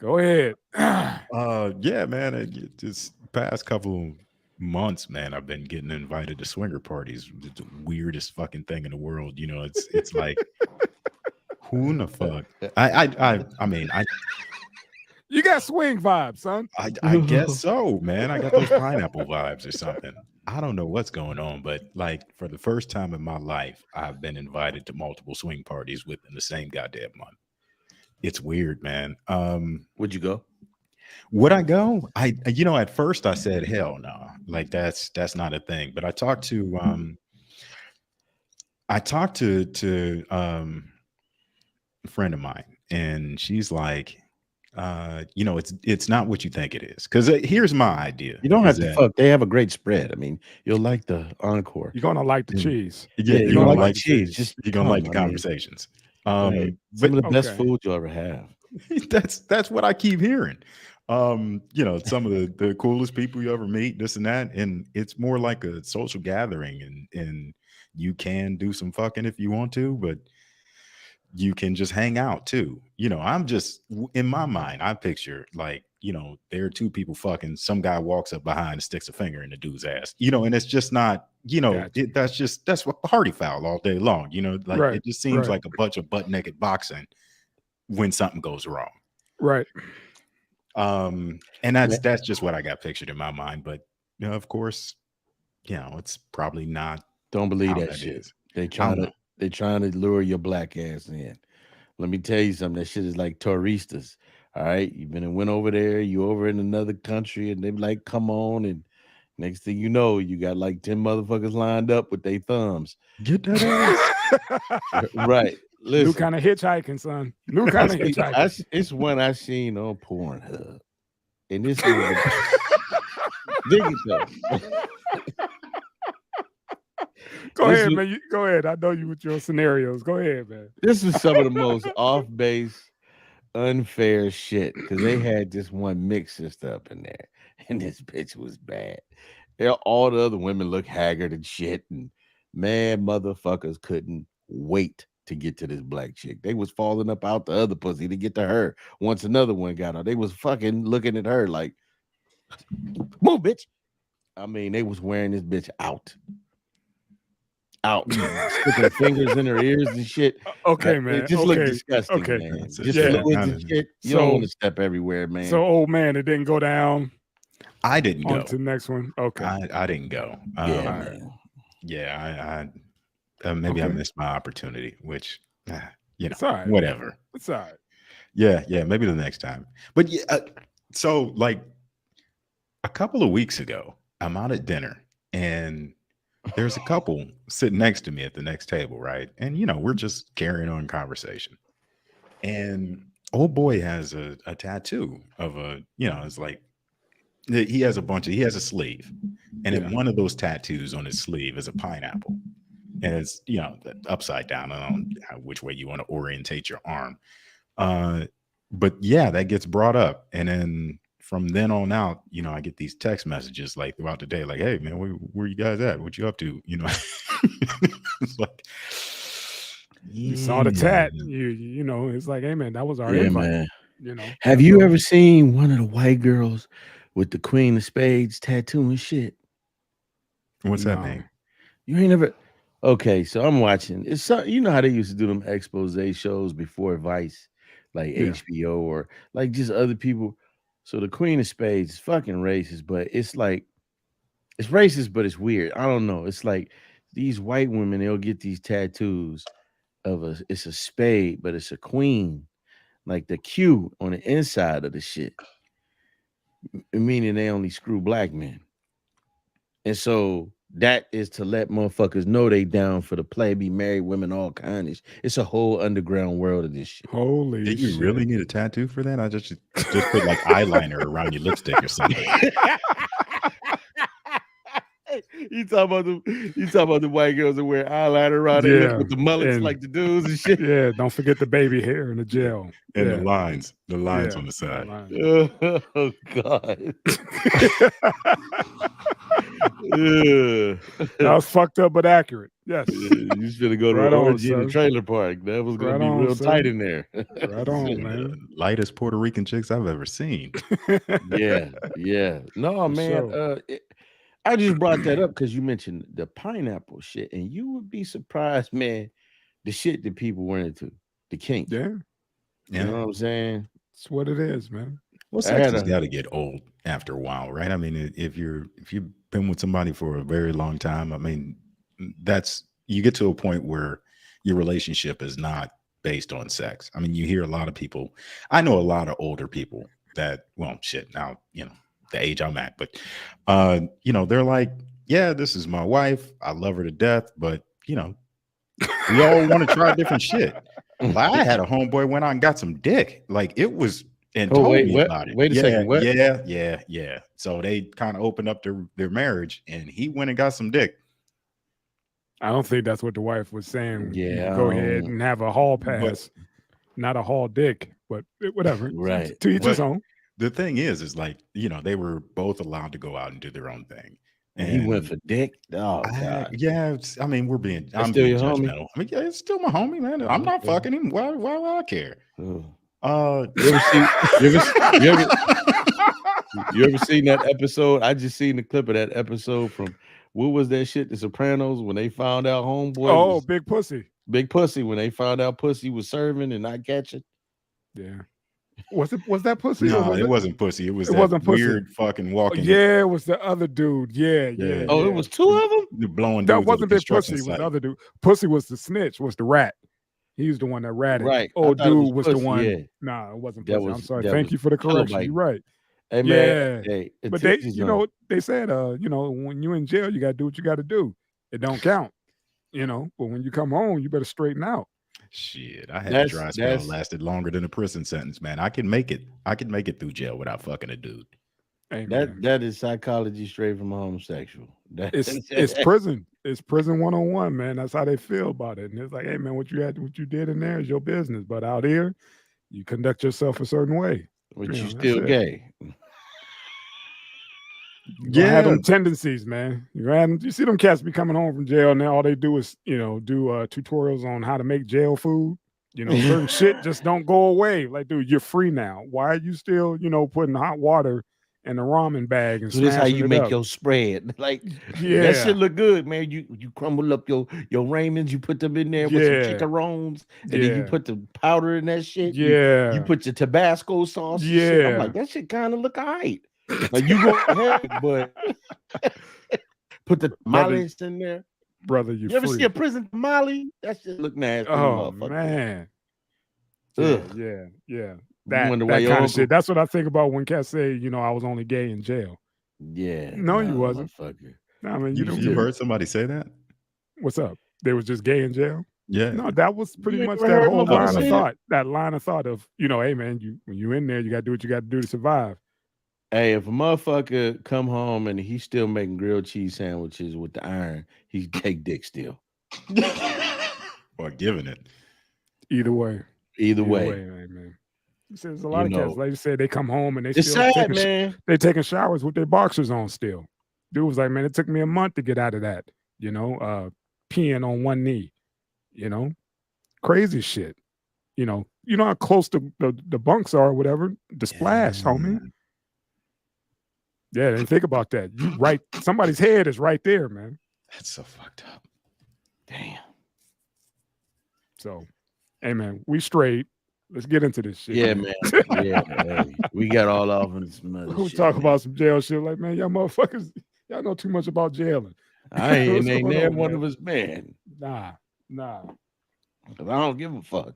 Go ahead. Yeah, man. This past couple months, man, I've been getting invited to swinger parties. It's the weirdest fucking thing in the world. It's like who in the fuck? I mean, You got swing vibes, son. I guess so, man. I got those pineapple vibes or something. I don't know what's going on, but like for the first time in my life, I've been invited to multiple swing parties within the same goddamn month. It's weird, man. Would you go? Would I go? At first I said hell no. Like that's not a thing. But I talked to a friend of mine, and she's like, it's not what you think it is. Because here's my idea. You don't have is to that- fuck. They have a great spread. I mean, you'll like the encore. You're gonna like the cheese. Yeah, you're you're gonna gonna like like the cheese. Just you're gonna like the come, I mean, conversations. right. But Some of the best okay. food you'll ever have. that's what I keep hearing. Some of the coolest people you ever meet, this and that, and it's more like a social gathering, and you can do some fucking if you want to, but you can just hang out too. I'm just in my mind, I picture like, there are two people fucking, some guy walks up behind and sticks a finger in the dude's ass, and it's just not, Gotcha. that's what party foul all day long, like Right, it just seems right. like a bunch of butt naked boxing when something goes wrong. Right. And that's just what I got pictured in my mind. But of course, it's probably not. Don't believe how that that shit. is. They I trying don't to know. they trying to lure your black ass in. Let me tell you something. That shit is like touristas. All right, you've been and went over there. You over in another country, and they be like, "Come on!" And next thing you know, you got like 10 motherfuckers lined up with their thumbs. Get that ass. Right. New Listen, kind of hitchhiking, son. New kind of hitchhiking. it's one I seen on Pornhub, and this is dig it though. Go This ahead, is- man. Go ahead. I know you with your scenarios. Go ahead, man. This was some of the most off base, unfair shit because they had this one mix sister up in there, and this bitch was bad. All the other women look haggard and shit, and mad motherfuckers couldn't wait to get to this black chick. They was falling up out the other pussy to get to her. Once another one got her, they was fucking looking at her like, move, bitch. I mean, they was wearing this bitch out. Sticking fingers in her ears and shit. Okay, man. It just looked Okay. disgusting, Okay. man. That's Just yeah, fluids kinda- and shit. You So- don't want to step everywhere, man. So, old man, it didn't go down. I didn't On go. to the next one. Okay. I didn't go. yeah, alright. man. Yeah, I maybe I Okay. missed my opportunity, which It's all right. whatever. It's all right. Yeah, maybe the next time. But yeah, so like a couple of weeks ago, I'm out at dinner, and there's a couple sitting next to me at the next table, right? And we're just carrying on conversation. And old boy has a tattoo of it's like he has a sleeve. And in one of those tattoos on his sleeve is a pineapple. And it's, upside down. I don't know which way you want to orientate your arm. But yeah, that gets brought up. And then from then on out, I get these text messages like throughout the day, like, hey man, where you guys at? What you up to? It's like You saw the tat. It's like, hey man, that was our Yeah, invite. man. Have you ever seen one of the white girls with the Queen of Spades tattoo and shit? What's that No. name? You ain't never. Okay, so I'm watching. It's you know how they used to do them expose shows before Vice, like Yeah. HBO or like just other people. So the Queen of Spades is fucking racist, but it's like it's racist, but it's weird. I don't know. It's like these white women, they'll get these tattoos of it's a spade, but it's a queen, like the Q on the inside of the shit, meaning they only screw black men. And so that is to let motherfuckers know they down for the play, be married women, all kinds of shit. It's a whole underground world of this shit. Holy Did you shit. really need a tattoo for that? I just put like eyeliner around your lipstick or something. You talking about the white girls that wear eyeliner around their lips Yeah, with the mullets and- like the dudes and shit. Yeah, don't forget the baby hair in the gel. And Yeah. the lines Yeah, on the side. Oh God. That was fucked up but accurate. Yes. You just gonna go to Right the on, orgy in the sir. trailer park. That was gonna Right be on, real sir. tight in there. Right on, One of man. the lightest Puerto Rican chicks I've ever seen. Yeah. No, For man. sure. I just brought that up because you mentioned the pineapple shit, and you would be surprised, man, the shit that people were into, the kink. Yeah, You know what I'm saying? it's what it is, man. Well, I sex had has a got to get old after a while, right? I mean, if you've been with somebody for a very long time, I mean, that's you get to a point where your relationship is not based on sex. I mean, you hear a lot of people. I know a lot of older people that, well, shit. Now you know the age I'm at, but you know, they're like, yeah, this is my wife. I love her to death, but you know, we all want to try different shit. Like, I had a homeboy went out and got some dick. Like it was and Oh, told wait, me what? about it. Wait a second, what? Yeah. So they kind of opened up their marriage and he went and got some dick. I don't think that's what the wife was saying. You Yeah, can go ahead and have a hall pass, not a hall dick, but whatever. Right. To each his But own. the thing is like, you know, they were both allowed to go out and do their own thing. And he went for dick. Oh God. Yeah, I mean, I'm still being your homie? judgmental. I mean, yeah, it's still my homie, man. I'm not fucking him. Why would I care? You ever seen that episode? I just seen the clip of that episode from what was that shit? The Sopranos when they found out homeboy. Oh, was big pussy. Big Pussy when they found out pussy was serving and not catching. Yeah. Was that pussy? No, it wasn't pussy. It was wasn't pussy. weird fucking walking. Yeah, it was the other dude. Yeah. Oh, it was two of them. The blowing That dudes at wasn't the big pussy. construction It was site. the other dude. Pussy was the snitch. Was the rat. He was the one that ratted. Right. I Old thought it dude was the pussy, one. yeah. Nah, it wasn't That pussy. I'm was- sorry. that Thank was you for the correction. Kilobyte. You're right. Hey man, Yeah. hey, But they, you know, they said, you know, when you in jail, you got to do what you got to do. It don't count, you know. But when you come home, you better straighten out. Shit, I had a dry spell that lasted longer than a prison sentence, man. I can make it. I can make it through jail without fucking a dude. Hey, that is psychology straight from a homosexual. It's prison. It's prison 101, man. That's how they feel about it. And it's like, hey, man, what you did in there is your business. But out here, you conduct yourself a certain way. But You you know, still that's it. gay. You have them tendencies, man. You see them cats be coming home from jail and all they do is, you know, do tutorials on how to make jail food. You know, certain shit just don't go away. Like, dude, you're free now. Why are you still, you know, putting hot water in a ramen bag and So this how smashing you it make up? your spread. Like Yeah. that shit look good, man. You crumble up your ramens, you put them in there with some chicharrones, and then you put the powder in that shit. Yeah. You put your Tabasco sauce. and shit. I'm like, that shit kind of look all right. Like you go ahead, but put the tamales in there. Brother, you ever see a prison tamale? That shit look nasty. Oh man. Yeah. That wonder that why your kind of uncle- shit. That's what I think about when cats say, you know, I was only gay in jail. Yeah. No, you wasn't. Motherfucker. I mean, You heard somebody say that? What's up? They was just gay in jail? Yeah. No, that was pretty You much ain't that heard whole nobody line of say thought. That line of thought of, you know, hey man, when you in there, you gotta do what you gotta do to survive. Hey, if a motherfucker come home and he's still making grilled cheese sandwiches with the iron, he take dick still. Or giving it. Either Either way. man. There's a lot of cats, like you said, they come home and they It's still sad, man. they taking showers with their boxers on still. Dude was like, man, it took me a month to get out of that. You know, peeing on one knee. You know, crazy shit. You know how close the bunks are or whatever. The splash, homie. Yeah, think about that. You right, somebody's head is right there, man. That's so fucked up. Damn. So, hey man, we straight. Let's get into this shit. Yeah, man. Yeah, hey, we got all off into some other We shit. talk about some jail shit. Like, man, y'all motherfuckers, y'all know too much about jailing. I ain't What's ain't going there on, one man? of us, man. Nah. 'Cause I don't give a fuck.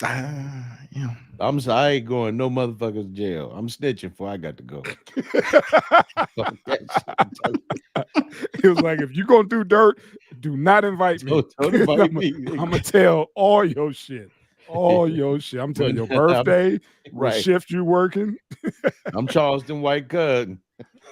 Yeah. I ain't going no motherfuckers to jail. I'm snitching before I got to go. Fuck that shit. He was like, if you gonna do dirt, do not invite me. Don't invite me. I'm gonna tell all your shit. All your shit. I'm telling your birthday, what Right. shift you working. I'm Charleston White Cud.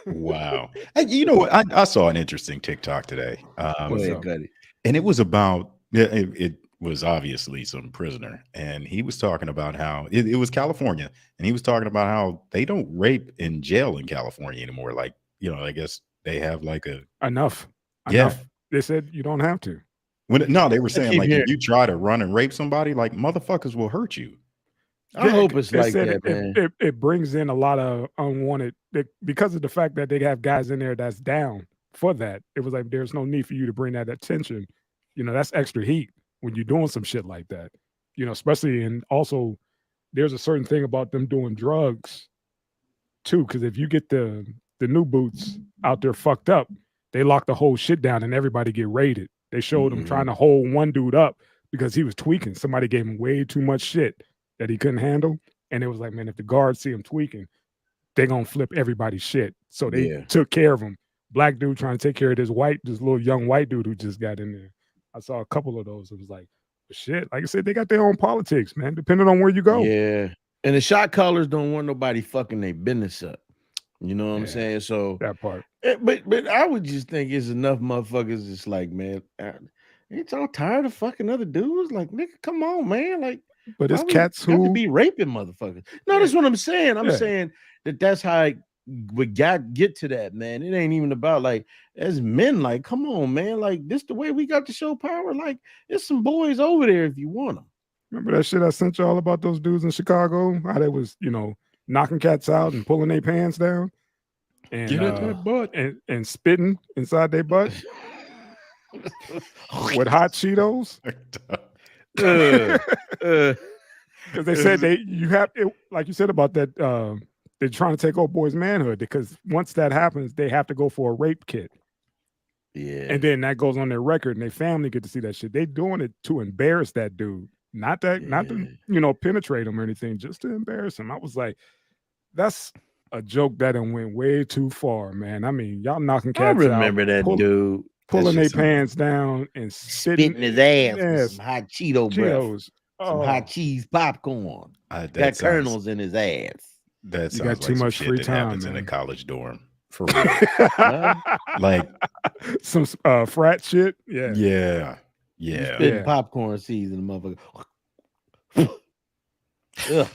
Wow. Hey, you know what? I saw an interesting TikTok today. Go ahead, Cuddy. And it was about it was obviously some prisoner, and he was talking about how it was California, and he was talking about how they don't rape in jail in California anymore. Like, you know, I guess they have like Enough. Yeah. They said you don't have to. No, they were saying keep like hearing- if you try to run and rape somebody, like motherfuckers will hurt you. I hope it's They like said that, man. it brings in a lot of unwanted because of the fact that they have guys in there that's down for that. It was like there's no need for you to bring that attention. That's extra heat when you're doing some shit like that. Especially and also there's a certain thing about them doing drugs too, because if you get the new boots out there fucked up, they lock the whole shit down and everybody get raided. They showed them trying to hold one dude up because he was tweaking. Somebody gave him way too much shit that he couldn't handle. And it was like, man, if the guards see him tweaking, they're gonna flip everybody's shit. So they took care of him. Black dude trying to take care of this little young white dude who just got in there. I saw a couple of those. It was like, shit. Like I said, they got their own politics, man, depending on where you go. Yeah. And the shot callers don't want nobody fucking their business up. You know what I'm saying? So that part. But I would just think it's enough motherfuckers. It's like, man, ain't y'all tired of fucking other dudes? Like, nigga, come on, man. Like, but it's cats who have to be raping motherfuckers. No, that's what I'm saying. I'm saying that's how we get to that, man. It ain't even about like as men, like, come on, man. Like, this the way we got to show power. Like, there's some boys over there if you want them. Remember that shit I sent y'all about those dudes in Chicago? How they was, knocking cats out and pulling their pants down and get at that butt and spitting inside their butt with hot Cheetos. Because they said you have it, like you said about that. They're trying to take old boys' manhood because once that happens, they have to go for a rape kit. Yeah, and then that goes on their record, and their family get to see that shit. They doing it to embarrass that dude, not to penetrate him or anything, just to embarrass him. I was like, that's a joke that done went way too far, man. I mean, y'all knocking cats out. I remember that dude pulling their pants down and spitting his ass with some hot Cheetos. Breath, some hot cheese popcorn. Got kernels in his ass. That sounds got like too much shit free that time, happens man. in a college dorm. For real. Like some frat shit. Yeah. Spitting popcorn seeds in the motherfucker.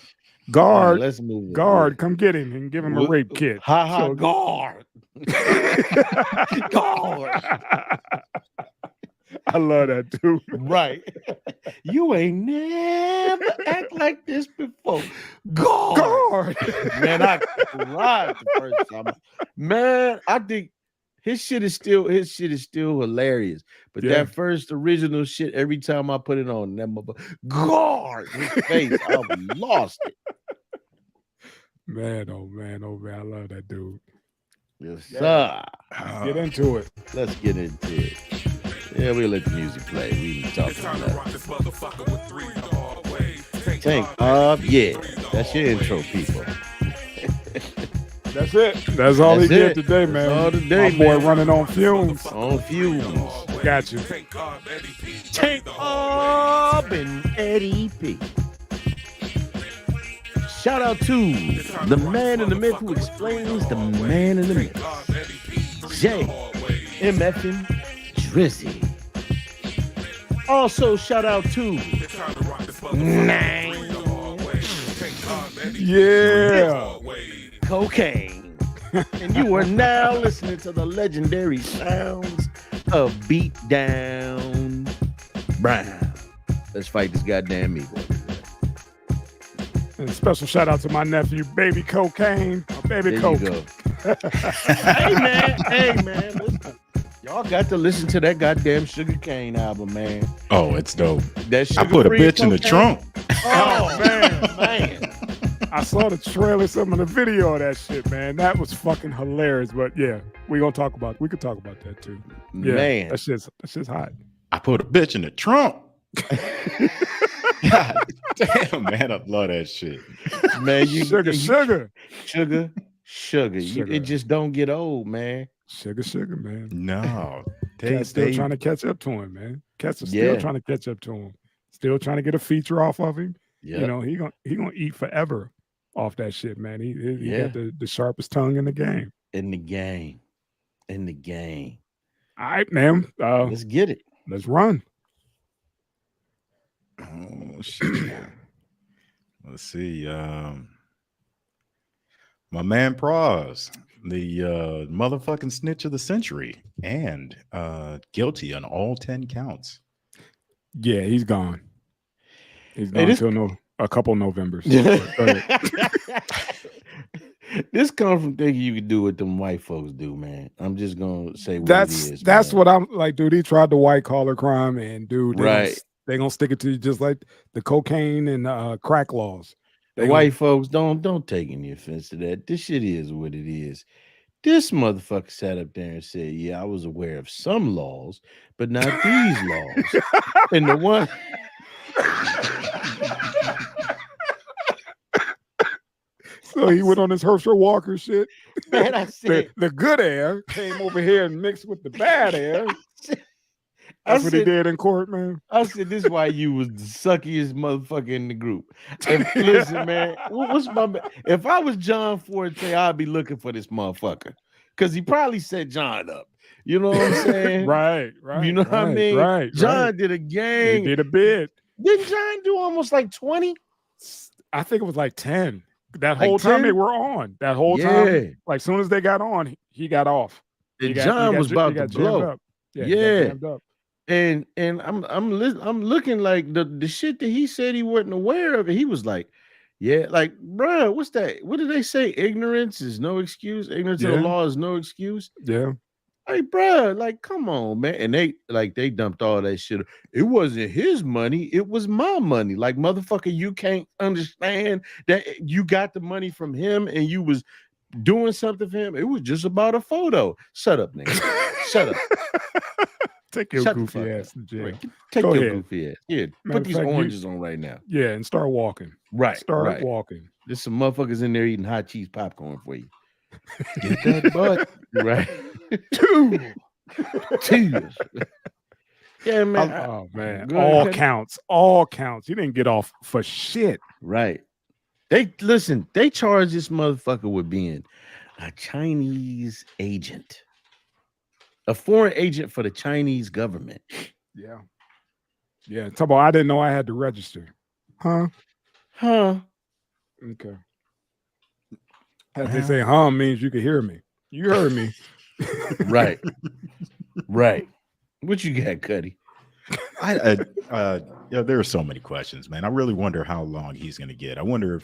Guard, let's move guard, come get him and give him a rape kit. Guard. Guard. I love that dude. Right. You ain't never act like this before. Guard. Man, I cried the first time. Man, I think his shit is still hilarious. But that first original shit, every time I put it on, that motherfucker, guard, his face, I lost it. Man, oh man, I love that dude. Yes, sir. Let's get into it. Let's get into it. Yeah, we'll let the music play. We can talk about that. Tank up, yeah. That's your intro, people. That's it. That's all he did today, man. That's all today, my boy man. running on fumes. On fumes. Got you. Tank up and Eddie P. Shout out to the man in the myth who explains the man in the myth. J. MFN Drizzy. Also, shout out to Cocaine. And you are now listening to the legendary sounds of Beatdown Brown. Let's fight this goddamn evil. And a special shout out to my nephew, Baby Cocaine. Baby Coke. Hey man. Listen. Y'all got to listen to that goddamn Sugar Cane album, man. Oh, it's dope. That I put a bitch in the trunk. Oh man. I saw the trailer, some of the video of that shit, man. That was fucking hilarious. But yeah, we could talk about that too. Yeah, man. That shit's hot. I put a bitch in the trunk. God damn, man, I love that shit. Man, sugar. It just don't get old, man. Sugar, man. No. Cat's still trying to catch up to him, man. Cats are still trying to catch up to him. Still trying to get a feature off of him. Yeah. You know, he gonna eat forever off that shit, man. He got the sharpest tongue in the game. In the game. All right, man. Let's get it. Let's run. Oh shit. Let's see. My man Pras. the motherfucking snitch of the century, and guilty on all 10 counts. Yeah, he's gone. He's Hey, gone until a couple Novembers. This comes from thinking you can do what them white folks do, man. I'm just gonna say what it is. That's man. what I'm like, dude. He tried the white collar crime, and dude, Right. they gonna stick it to you just like the cocaine and crack laws. The white folks don't take any offense to that. This shit is what it is. This motherfucker sat up there and said, "Yeah, I was aware of some laws, but not these laws." And the one. So he went on his Herschel Walker shit. Man, I said the good air came over here and mixed with the bad air. That's what he did in court, man. I said, "This is why you was the suckiest motherfucker in the group." Listen, man, if I was John Forte, I'd be looking for this motherfucker because he probably set John up. You know what I'm saying? Right. You know what I mean? Right. John did a gang. He did a bid. Didn't John do almost like 20? I think it was like 10. That Like whole time 10? they were on. That whole time, like soon as they got on, he got off. And John was about to blow. Up. Yeah. Up. And I'm looking like the shit that he said he wasn't aware of. And he was like, yeah, like, bro, what's that? What did they say? Ignorance is no excuse. Ignorance of the law is no excuse. Yeah. Hey, bro, like, come on, man. And they dumped all that shit. It wasn't his money. It was my money. Like, motherfucker, you can't understand that you got the money from him and you was doing something for him. It was just about a photo. Shut up, nigga. Shut up. Take your goofy ass to jail. Take your goofy ass. Yeah, put these oranges on right now. Yeah, and start walking. Right. Start walking. There's some motherfuckers in there eating hot cheese popcorn for you. Get that butt. Right. Two. Yeah, man. Oh, man. All counts. He didn't get off for shit. Right. They charge this motherfucker with being a Chinese agent. A foreign agent for the Chinese government. Yeah. Yeah. Talk about I didn't know I had to register. Huh? Okay. As they say, means you can hear me. You heard me. Right. What you got, Cuddy? There are so many questions, man. I really wonder how long he's going to get. I wonder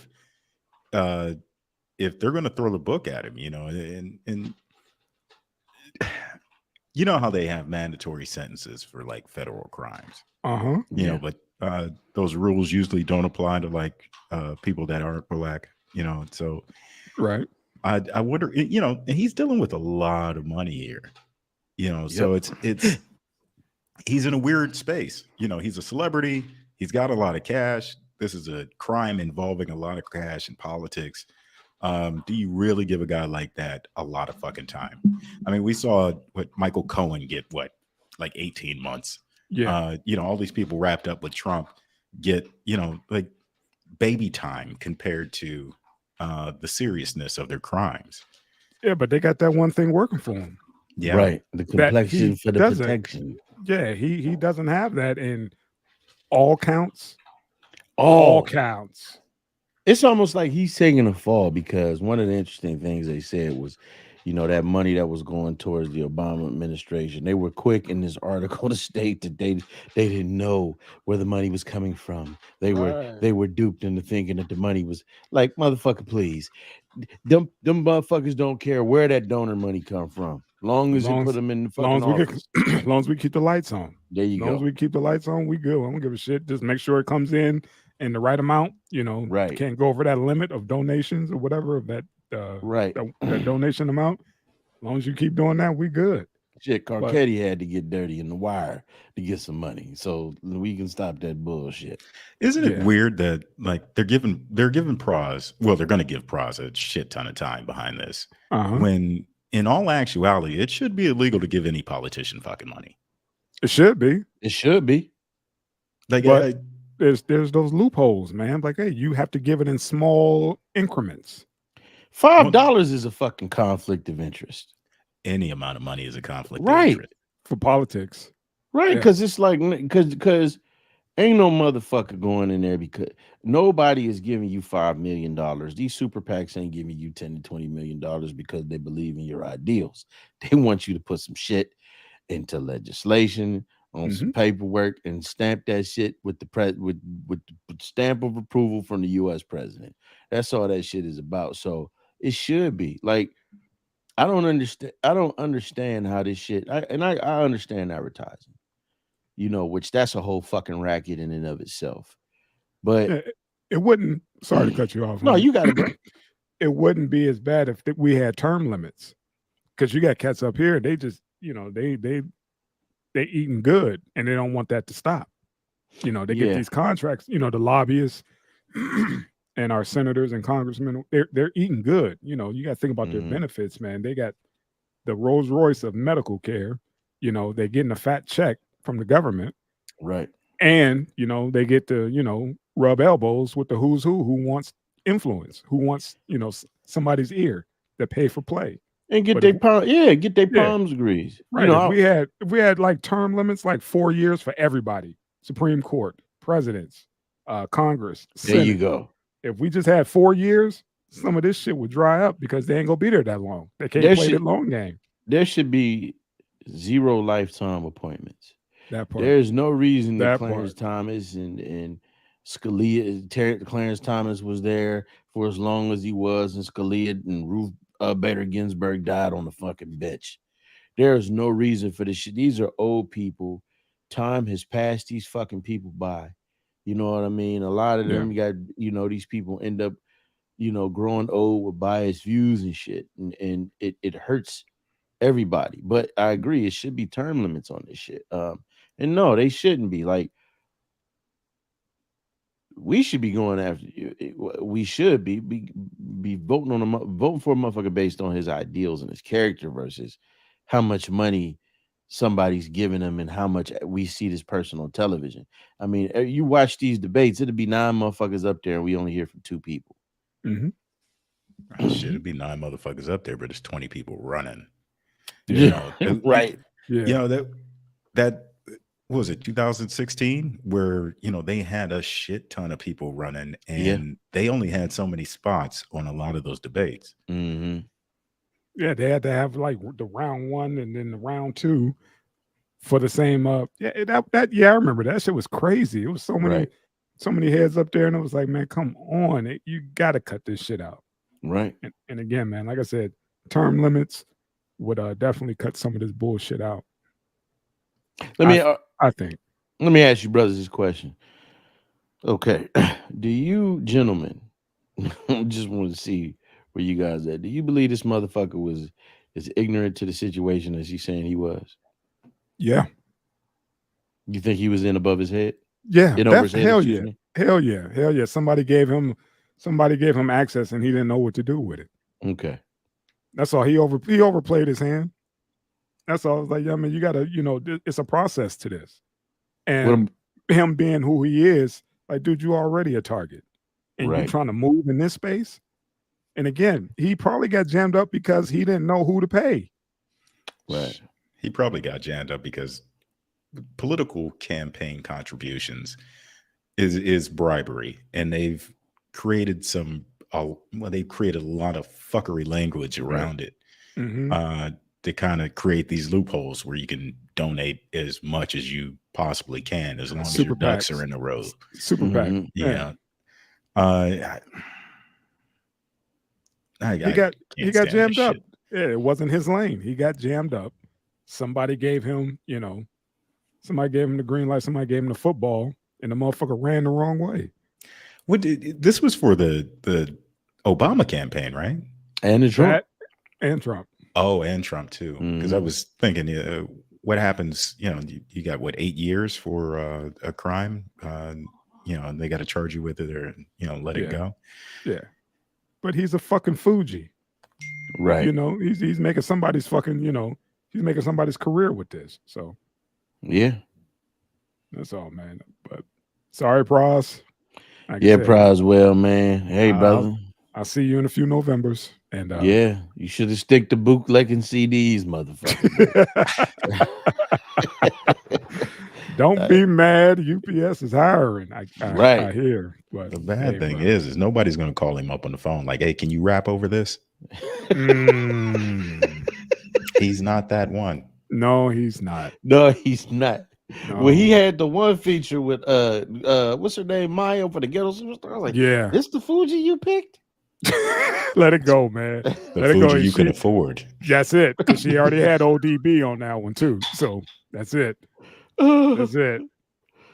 if they're going to throw the book at him, and you know how they have mandatory sentences for like federal crimes. You know, but those rules usually don't apply to like people that aren't black, so right. I wonder, and he's dealing with a lot of money here, so it's he's in a weird space. He's a celebrity. He's got a lot of cash. This is a crime involving a lot of cash and politics. Do you really give a guy like that a lot of fucking time? I mean, we saw what Michael Cohen get, like 18 months. Yeah. All these people wrapped up with Trump get, like baby time compared to the seriousness of their crimes. Yeah, but they got that one thing working for him. Yeah. Right. The complexion for the protection. Yeah, he doesn't have that in all counts. All counts. It's almost like he's taking a fall because one of the interesting things they said was, that money that was going towards the Obama administration. They were quick in this article to state that they didn't know where the money was coming from. They were duped into thinking that the money was like, motherfucker, please. Them motherfuckers don't care where that donor money come from. Long as you put them in the fucking office. As long as we keep the lights on. There you go. As long as we keep the lights on, we good. I don't give a shit. Just make sure it comes in the right amount. Right. Can't go over that limit of donations or whatever of that. That donation amount. As long as you keep doing that, we good. Shit, Carcetti had to get dirty in the wire to get some money, so we can stop that bullshit. Isn't it weird that like they're giving Pras? Well, they're going to give Pras a shit ton of time behind this. When in all actuality, it should be illegal to give any politician fucking money. It should be. It should be. Like, there's those loopholes, man. Like, hey, you have to give it in small increments. $5 is a fucking conflict of interest. Any amount of money is a conflict of interest for politics, right? Because it's like because Ain't no motherfucker going in there because nobody is giving you $5 million. These super PACs ain't giving you $10 to $20 million because they believe in your ideals. They want you to put some shit into legislation on some paperwork and stamp that shit with the with the stamp of approval from the U.S. president. That's all that shit is about. So it should be like I don't understand how this shit. I understand advertising, which that's a whole fucking racket in and of itself. But it wouldn't. Sorry to cut you off. No, you got it, bro. It wouldn't be as bad if we had term limits, because you got cats up here. They just, they eating good, and they don't want that to stop. They get these contracts. The lobbyists and our senators and congressmen, they're eating good. You got to think about their benefits, man. They got the Rolls Royce of medical care. They're getting a fat check from the government, right? And they get to rub elbows with the who's who wants influence, who wants somebody's ear, that pay for play. And get their palms degrees. Right. If we had like term limits, like 4 years for everybody, Supreme Court, presidents, Congress, Senate. There you go. If we just had 4 years, some of this shit would dry up because they ain't gonna be there that long. They can't play the long game. There should be 0 lifetime appointments. That part. There's no reason that Clarence Thomas and Scalia, Clarence Thomas was there for as long as he was, and Scalia and Ruth Bader Ginsburg died on the fucking bench. There is no reason for this shit. These are old people. Time has passed these fucking people by. You know what I mean? A lot of them got, these people end up, growing old with biased views and shit. And it hurts everybody. But I agree, it should be term limits on this shit. And no, they shouldn't be. Like, we should be going after you. We should be voting for a motherfucker based on his ideals and his character versus how much money somebody's giving him and how much we see this person on television. I mean, you watch these debates, it'd be 9 motherfuckers up there and we only hear from 2 people. Shit, it'd be 9 motherfuckers up there, but it's 20 people running. Right. That what was it, 2016, where they had a shit ton of people running, and they only had so many spots on a lot of those debates. Yeah, they had to have like the round 1 and then the round 2 for the same. I remember that shit was crazy. It was so many heads up there, and it was like, man, come on, you got to cut this shit out. Right. And again, man, like I said, term limits would definitely cut some of this bullshit out. I think. Let me ask you brothers this question. Okay. Do you gentlemen, just want to see where you guys at. Do you believe this motherfucker was as ignorant to the situation as he's saying he was? Yeah. You think he was in above his head? Yeah. Hell yeah. Somebody gave him access and he didn't know what to do with it. Okay. That's all. He overplayed his hand. That's all. I was like, yeah, man, you gotta, it's a process to this. And him being who he is, like, dude, you already a target. And you're trying to move in this space. And again, he probably got jammed up because he didn't know who to pay. Right. He probably got jammed up because political campaign contributions is bribery. And they've created they've created a lot of fuckery language around it. To kind of create these loopholes where you can donate as much as you possibly can, as long as your ducks are in a row. Super PAC. Yeah. He got jammed up. Yeah, it wasn't his lane. He got jammed up. Somebody gave him, the green light. Somebody gave him the football, and the motherfucker ran the wrong way. This was for the Obama campaign, right? And the Trump. And Trump. Oh, and Trump too. Because I was thinking, what happens? You got 8 years for a crime? And they got to charge you with it, or let it go. Yeah, but he's a fucking Fuji, right? He's making somebody's fucking, he's making somebody's career with this. So, yeah, that's all, man. But sorry, Pras. Pras. Well, man. Hey, brother. I'll see you in a few Novembers. And you should have stick to bootlegging CDs, motherfucker. Don't be mad. UPS is hiring. I hear. But the bad thing is nobody's going to call him up on the phone like, hey, can you rap over this? He's not that one. No, he's not. No, he's not. No. Well, he had the one feature with what's her name, Maya for the Ghetto Superstar. I was like, yeah, this the Fuji you picked? Let it go, man. The Let Fuji it go. you can afford. That's it. Because she already had ODB on that one too. So that's it. That's it.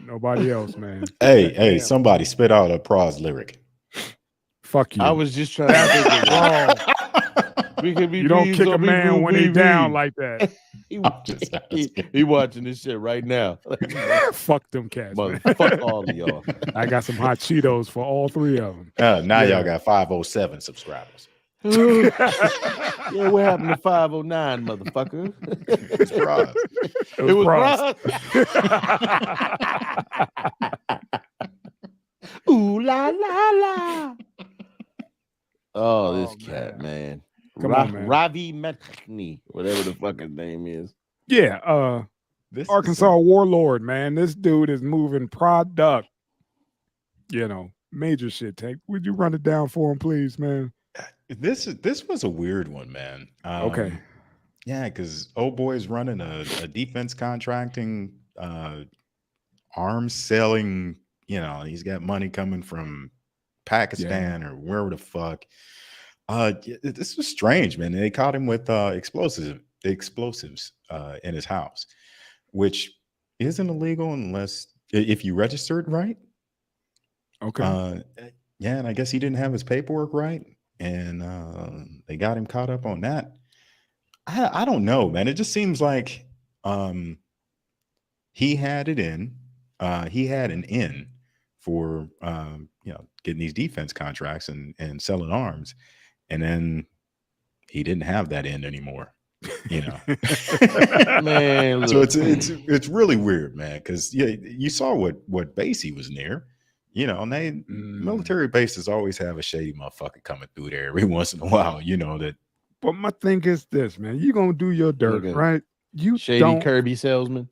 Nobody else, man. Hey, somebody spit out a Pras lyric. Fuck you. I was just trying to think it wrong. We could be you don't kick a man when he's down like that. he watching this shit right now. Fuck them cats, man. Fuck all of y'all. I got some hot Cheetos for all three of them. Now y'all got 507 subscribers. Yeah, what happened to 509, motherfucker? It's Pras. It was Pras. Ooh la la la. Oh, this cat, man. Come on, man. Ravi Metchny, whatever the fucking name is. Yeah, this Arkansas Warlord, man. This dude is moving product. You know, major shit. Would you run it down for him, please, man? This was a weird one, man. Okay. Yeah, because old boy's running a defense contracting, arms selling. You know, he's got money coming from Pakistan or wherever the fuck. This was strange, man. They caught him with explosives in his house, which isn't illegal unless if you registered right. Okay. Yeah, and I guess he didn't have his paperwork right, and they got him caught up on that. I don't know, man. It just seems like he had it in. He had an in for getting these defense contracts and selling arms. And then he didn't have that end anymore, you know. Man, so it's really weird, man. Because you saw what base he was near, you know. And military bases always have a shady motherfucker coming through there every once in a while, you know that. But my thing is this, man. You gonna do your dirt, right? You shady don't, Kirby salesman.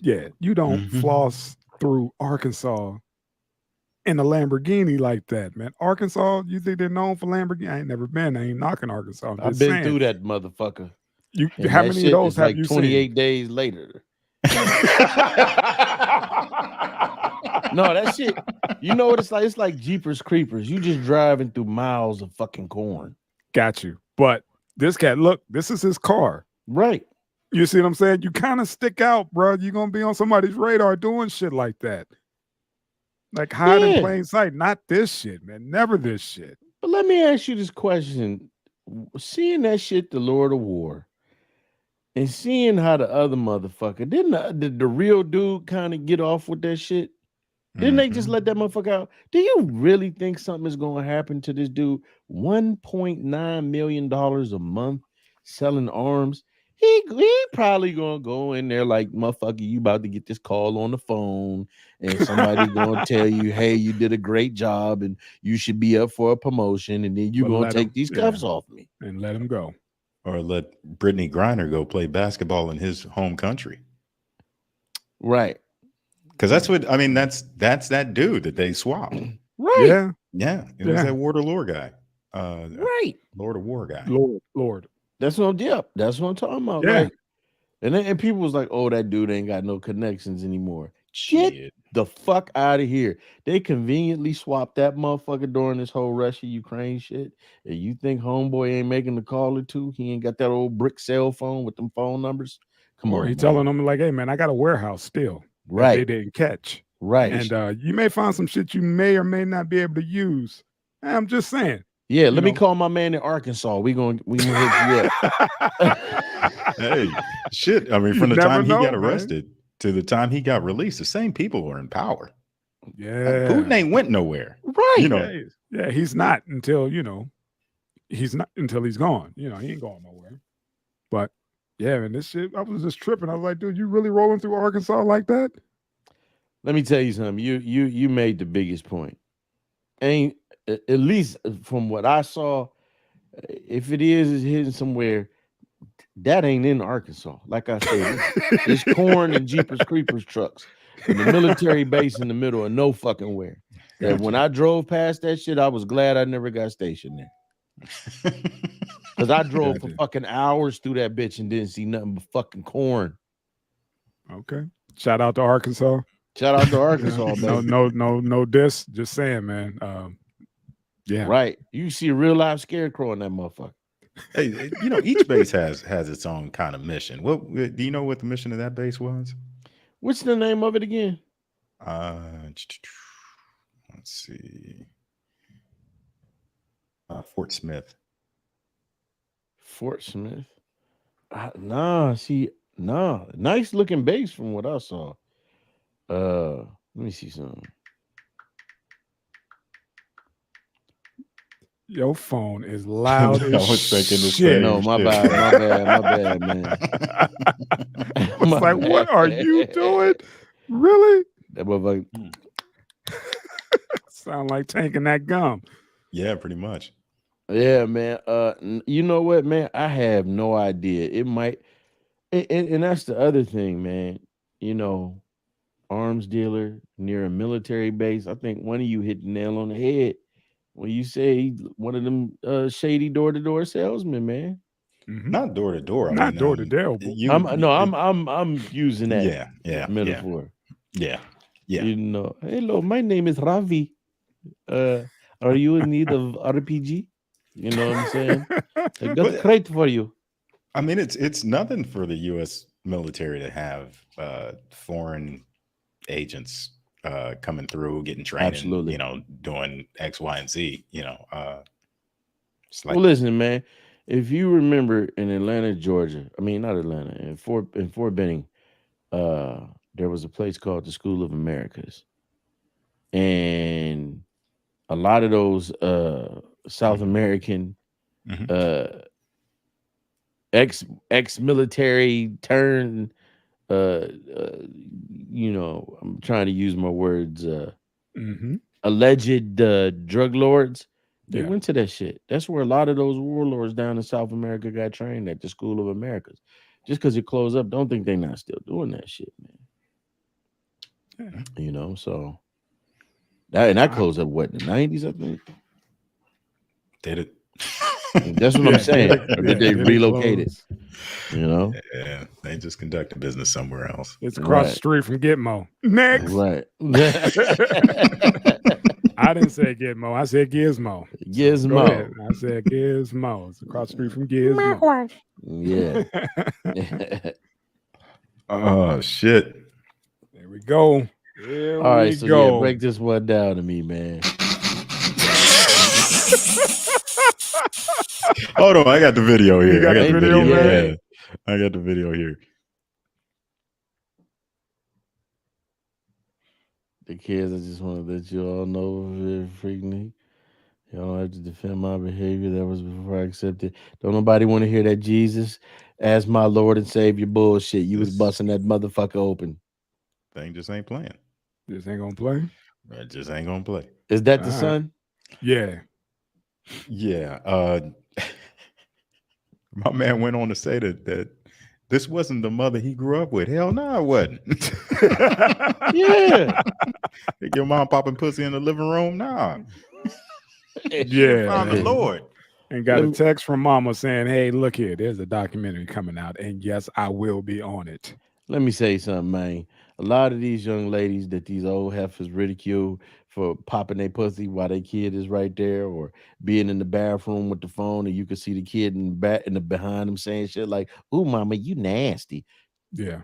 Yeah, you don't floss through Arkansas in a Lamborghini like that, man. Arkansas, you think they're known for Lamborghini? I ain't never been. I ain't knocking Arkansas. I've been through that motherfucker. How many of those have you 28 seen? days later. No, that shit. You know what it's like? It's like Jeepers Creepers. You just driving through miles of fucking corn. Got you. But this cat, look, this is his car. Right. You see what I'm saying? You kind of stick out, bro. You're going to be on somebody's radar doing shit like that. Like hide in plain sight. Not this shit, man. Never this shit. But let me ask you this question. Seeing that shit, the Lord of War, and seeing how the other motherfucker, didn't the real dude kind of get off with that shit? Didn't they just let that motherfucker out? Do you really think something is going to happen to this dude? $1.9 million a month selling arms. He probably gonna go in there like, motherfucker, you about to get this call on the phone, and somebody gonna tell you, hey, you did a great job, and you should be up for a promotion, and then you gonna take these cuffs off me and let him go, or let Brittany Griner go play basketball in his home country, right? Because that's what I mean. That's that dude that they swapped, right? Yeah. It was that Warlord guy, right? Lord of War guy, Lord. That's what I'm talking about. Yeah. Like, and people was like, oh, that dude ain't got no connections anymore. Get the fuck out of here. They conveniently swapped that motherfucker during this whole Russia-Ukraine shit. And you think homeboy ain't making the call or two? He ain't got that old brick cell phone with them phone numbers? Come on. He telling them like, hey, man, I got a warehouse still. Right. They didn't catch. Right. And you may find some shit you may or may not be able to use. I'm just saying. Yeah, let me call my man in Arkansas. We gonna hit you up. Hey, shit. I mean, from the time he got arrested to the time he got released, the same people are in power. Yeah. Putin ain't went nowhere. Right. You know. Yeah, he's not until, he's gone. He ain't going nowhere. But yeah, man, this shit, I was just tripping. I was like, dude, you really rolling through Arkansas like that? Let me tell you something. You made the biggest point. Ain't at least from what I saw, if it is hidden somewhere, that ain't in Arkansas. Like I said, it's corn and Jeepers Creepers trucks. And the military base in the middle of no fucking where. That when I drove past that shit, I was glad I never got stationed there. Because I drove for fucking hours through that bitch and didn't see nothing but fucking corn. Okay. Shout out to Arkansas. Shout out to Arkansas, No, baby. no diss. Just saying, man. Yeah. Right. You see a real live scarecrow in that motherfucker. Hey, you know, each base has its own kind of mission. What do you know what the mission of that base was? What's the name of it again? Let's see. Fort Smith. Fort Smith. Nice looking base from what I saw. Let me see something. Your phone is loud I as was thinking the shit. same. No, my shit. bad, man. It's like, what are you doing? Really? That motherfucker. Sound like tanking that gum. Yeah, pretty much. Yeah, man. You know what, man? I have no idea. It might, and that's the other thing, man. You know, arms dealer near a military base. I think one of you hit the nail on the head when you say one of them shady door-to-door salesmen, man. Mhm. Not door to door. Not door to door. I'm using that yeah, metaphor. yeah. You know, hello, my name is Ravi. Are you in need of RPG? You know what I'm saying? I got a But- crate for you. I mean, it's nothing for the U.S. military to have foreign agents coming through, getting training, Absolutely. you know, doing X, Y, and Z. You know, it's like Well, listen, man. If you remember in Atlanta, Georgia, I mean not Atlanta, in Fort Benning, there was a place called the School of Americas, and a lot of those South American Mhm. ex military turn, you know, I'm trying to use my words, alleged drug lords. They went to that shit. That's where a lot of those warlords down in South America got trained at the School of Americas. Just because it closed up, don't think they're not still doing that shit, man. You know, so that closed up what, in the 90s, I think. Did it? That's what I'm saying. Or did they relocate it? You know? Yeah, they just conducted business somewhere else. It's across the street from Gitmo. Next. Right. I didn't say Gitmo. I said Gizmo. Gizmo. So go ahead. I said Gizmo. It's across the street from Gizmo. Yeah. Oh shit. There we go. All right, so yeah, break this one down to me, man. Hold on, I got the video here. You got the video, man? Yeah, I got the video here. The kids, I just want to let you all know, Freaknik. Y'all don't have to defend my behavior. That was before I accepted. Don't nobody want to hear that Jesus as my Lord and Savior bullshit. You was busting that motherfucker open. Thing just ain't playing. Just ain't gonna play. It just ain't gonna play. Is that the son? Yeah. Yeah. My man went on to say that this wasn't the mother he grew up with. Hell no, it wasn't. Yeah. Think your mom popping pussy in the living room? Nah. Yeah. Found the Lord. And got a text from mama saying, hey, look here, there's a documentary coming out. And yes, I will be on it. Let me say something, man. A lot of these young ladies that these old heifers ridicule for popping their pussy while their kid is right there, or being in the bathroom with the phone and you can see the kid in the back in the behind them saying shit like, "Ooh, mama, you nasty." Yeah.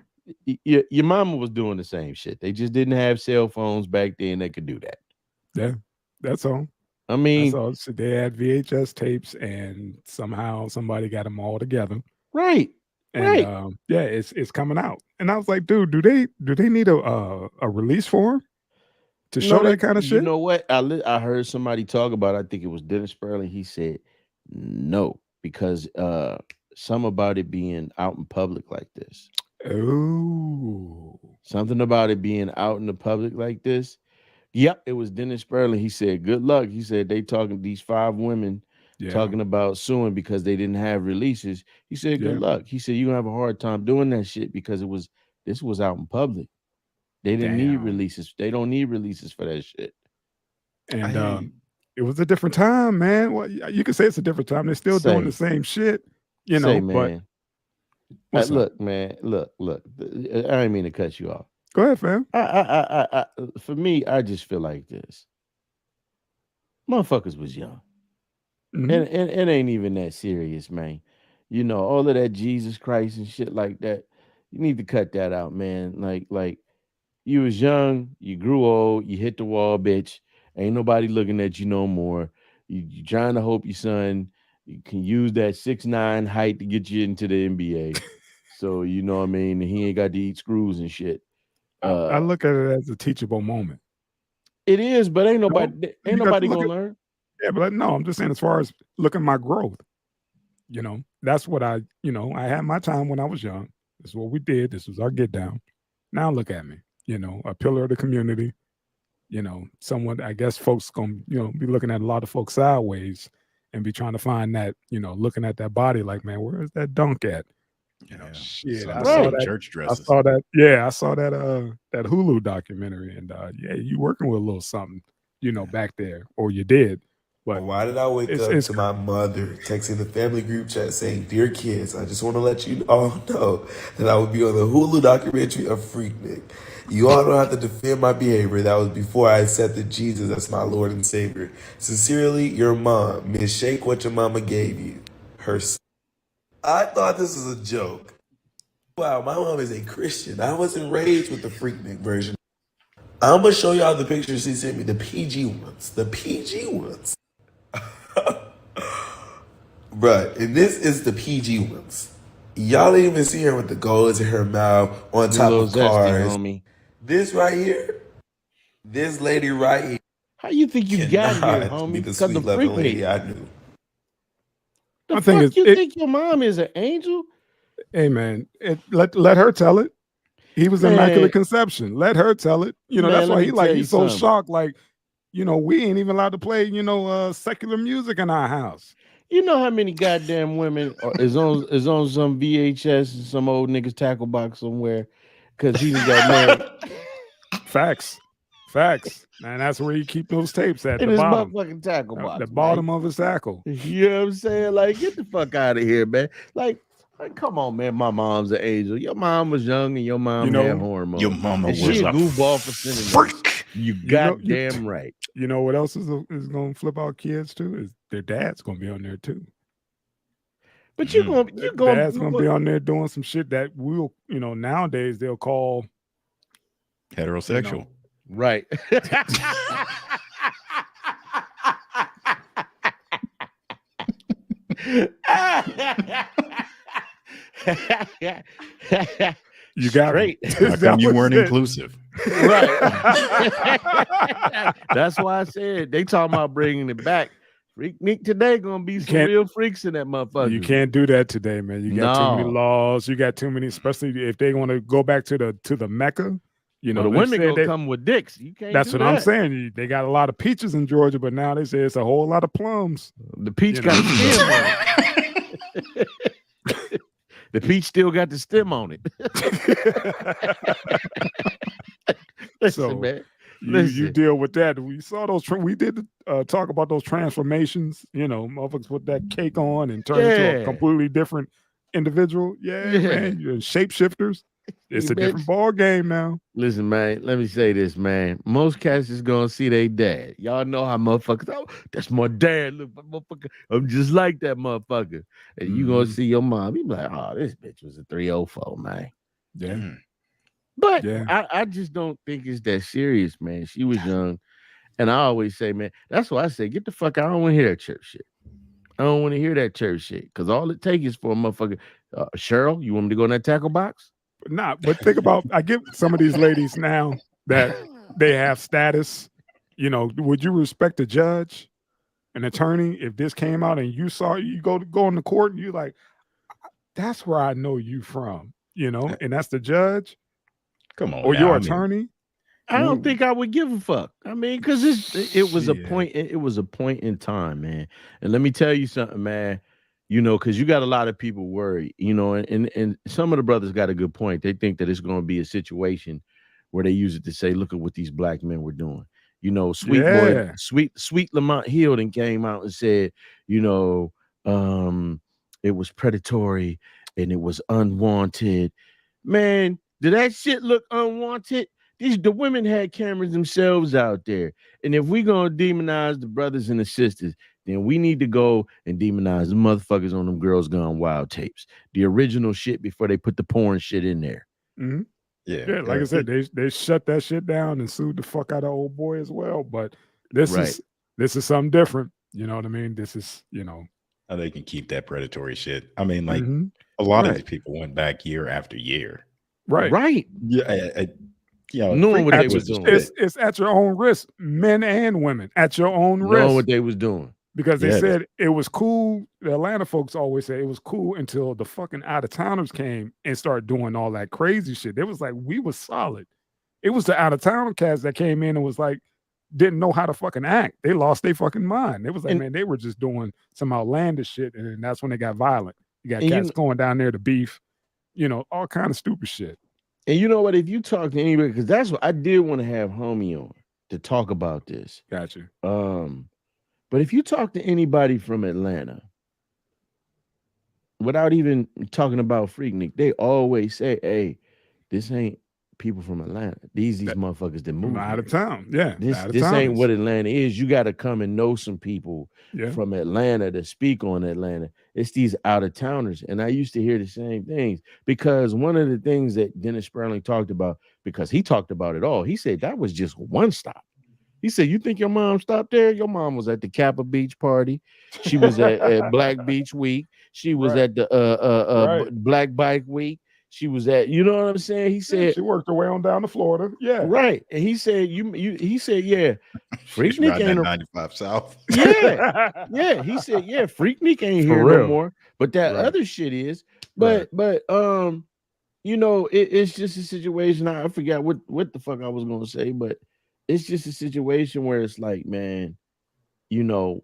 Your mama was doing the same shit. They just didn't have cell phones back then that could do that. Yeah, that's all. I mean, so they had VHS tapes and somehow somebody got them all together. Right. And yeah, it's coming out. And I was like, dude, do they need a release for him to show that kind of shit? You know what? I heard somebody talk about, I think it was Dennis Sperling. He said no, because some about it being out in public like this. Oh. Something about it being out in the public like this. Yep, it was Dennis Sperling. He said, good luck. He said they talking, these 5 women talking about suing because they didn't have releases. He said, good luck. He said, you're gonna have a hard time doing that shit because this was out in public. They didn't need Damn. releases. They don't need releases for that shit. And it was a different time, man. Well, you could say it's a different time. They're still doing the same shit, you know. But Man, what's up? look, man, look. I didn't mean to cut you off. Go ahead, fam. For me, I just feel like this. Motherfuckers was young. Mhm. And it ain't even that serious, man. You know, all of that Jesus Christ and shit like that. You need to cut that out, man. Like you was young, you grew old, you hit the wall, bitch. Ain't nobody looking at you no more. You trying to hope your son you can use that 6'9" height to get you into the NBA. So you know what I mean? He ain't got to eat screws and shit. I look at it as a teachable moment. It is, but ain't No, nobody you got to look gonna at, learn. yeah, but no, I'm just saying as far as looking at my growth, you know, that's what I had my time when I was young. This is what we did. This was our get down. Now look at me, a pillar of the community, someone, I guess folks gonna, be looking at a lot of folks sideways and be trying to find that, looking at that body like, man, where is that dunk at? Shit, I saw that. Church dresses. I saw that. Yeah, I saw that. That Hulu documentary, and yeah, you working with a little something, back there, or you did. But why did I wake up to my mother texting the family group chat saying, "Dear kids, I just want to let you all know that I will be on the Hulu documentary of Freaknik. You all don't have to defend my behavior. That was before I accepted Jesus as my Lord and Savior. Sincerely, your mom. Miss Shake what your mama gave you. Her." I thought this was a joke. Wow, my mom is a Christian. I wasn't raised with the Freaknik version. I'm going to show y'all the pictures he sent me, the PG ones. The PG ones. Bruh, and this is the PG ones. Y'all didn't even see her with the goals in her mouth on top of cars. Homie. This right here, this lady right here. How you think you got here, cannot homie? be the Because the sweet loving Freaknik. lady I knew. The fuck you think your mom is an angel? Hey man, let her tell it. He was immaculate conception. Let her tell it. That's why he's so shocked. Like, we ain't even allowed to play, secular music in our house. You know how many goddamn women is on some VHS and some old niggas tackle box somewhere because he got married. Facts. And that's where you keep those tapes at in the his bottom. Motherfucking tackle box. The bottom of his tackle. You know what I'm saying? Like, get the fuck out of here, man. Like, come on, man. My mom's an angel. Your mom was young and your mom had hormones. Your mama was a goofball for freak. You goddamn right. You know what else is going to flip out kids too? Is their dad's going to be on there too. But you're going dad's going to be on there doing some shit that will, nowadays they'll call heterosexual. Right. You got it. How come you weren't inclusive? Right. That's why I said they talking about bringing it back. Freaknik today gonna be some real freaks in that motherfucker. You can't do that today, man. You got too many laws. You got too many, especially if they want to go back to the Mecca. The women gonna come with dicks. You can't. That's what I'm saying. They got a lot of peaches in Georgia, but now they say it's a whole lot of plums. The peach got a stem on it. The peach still got the stem on it. Listen, man. You deal with that. We saw those. We did talk about those transformations. Motherfuckers put that cake on and turn into a completely different individual. Yeah. Man. You're shapeshifters. It's a different ball game now. Listen, man, let me say this, man. Most cats is gonna see their dad. Y'all know how motherfuckers, that's my dad. Look, motherfucker, I'm just like that motherfucker. And you gonna see your mom. You be like, oh, this bitch was a 304, man. Yeah. But I just don't think it's that serious, man. She was young. And I always say, man, that's why I say, get the fuck out. I don't want to hear that church shit. I don't want to hear that church shit. Because all it takes is for a motherfucker. Cheryl, you want me to go in that tackle box? But think about, I get some of these ladies now that they have status. Would you respect a judge, an attorney, if this came out and you saw you go in the court and you're like, that's where I know you from, and that's the judge. Come on, or your attorney. I don't think I would give a fuck. I mean, because it was a point. It was a point in time, man. And let me tell you something, man. Because you got a lot of people worried, and some of the brothers got a good point. They think that it's going to be a situation where they use it to say, look at what these black men were doing. You know, sweet Lamont Hill came out and said, you know, it was predatory and it was unwanted. Man, did that shit look unwanted? The women had cameras themselves out there. And if we're gonna demonize the brothers and the sisters, then we need to go and demonize the motherfuckers on them Girls Gone Wild tapes. The original shit before they put the porn shit in there. Mm-hmm. Yeah, like I said, they shut that shit down and sued the fuck out of old boy as well. But this is something different. You know what I mean? This is, you know, how they can keep that predatory shit. I mean, like a lot of these people went back year after year. Right. Yeah. You know, knowing what they was doing. It's at your own risk, men and women, at your own risk. Knowing what they was doing. Because they said it was cool. The Atlanta folks always say it was cool until the fucking out-of-towners came and started doing all that crazy shit. It was like, we was solid. It was the out-of-town cats that came in and was like, didn't know how to fucking act. They lost their fucking mind. It was like, man, they were just doing some outlandish shit. And that's when they got violent. You got cats going down there to beef, you know, all kind of stupid shit. And you know what? If you talk to anybody, because that's what I did want to have homie on to talk about this. Gotcha. But if you talk to anybody from Atlanta, without even talking about Freaknik, they always say, "Hey, this ain't people from Atlanta. These motherfuckers that move out of town. Yeah, this ain't what Atlanta is. You got to come and know some people from Atlanta to speak on Atlanta. It's these out of towners." And I used to hear the same things, because one of the things that Dennis Sperling talked about, because he talked about it all, he said that was just one stop. He said, "You think your mom stopped there? Your mom was at the Kappa Beach party. She was at Black Beach Week. She was at the Black Bike Week. She was at, you know what I'm saying?" He said she worked her way on down to Florida. Yeah. Right. And he said, he said, yeah, Freaknik ain't 95 South. Yeah. Yeah. He said, yeah, Freaknik ain't here no more. But that other shit is. But you know, it's just a situation. I forgot what the fuck I was gonna say, but it's just a situation where it's like, man, you know,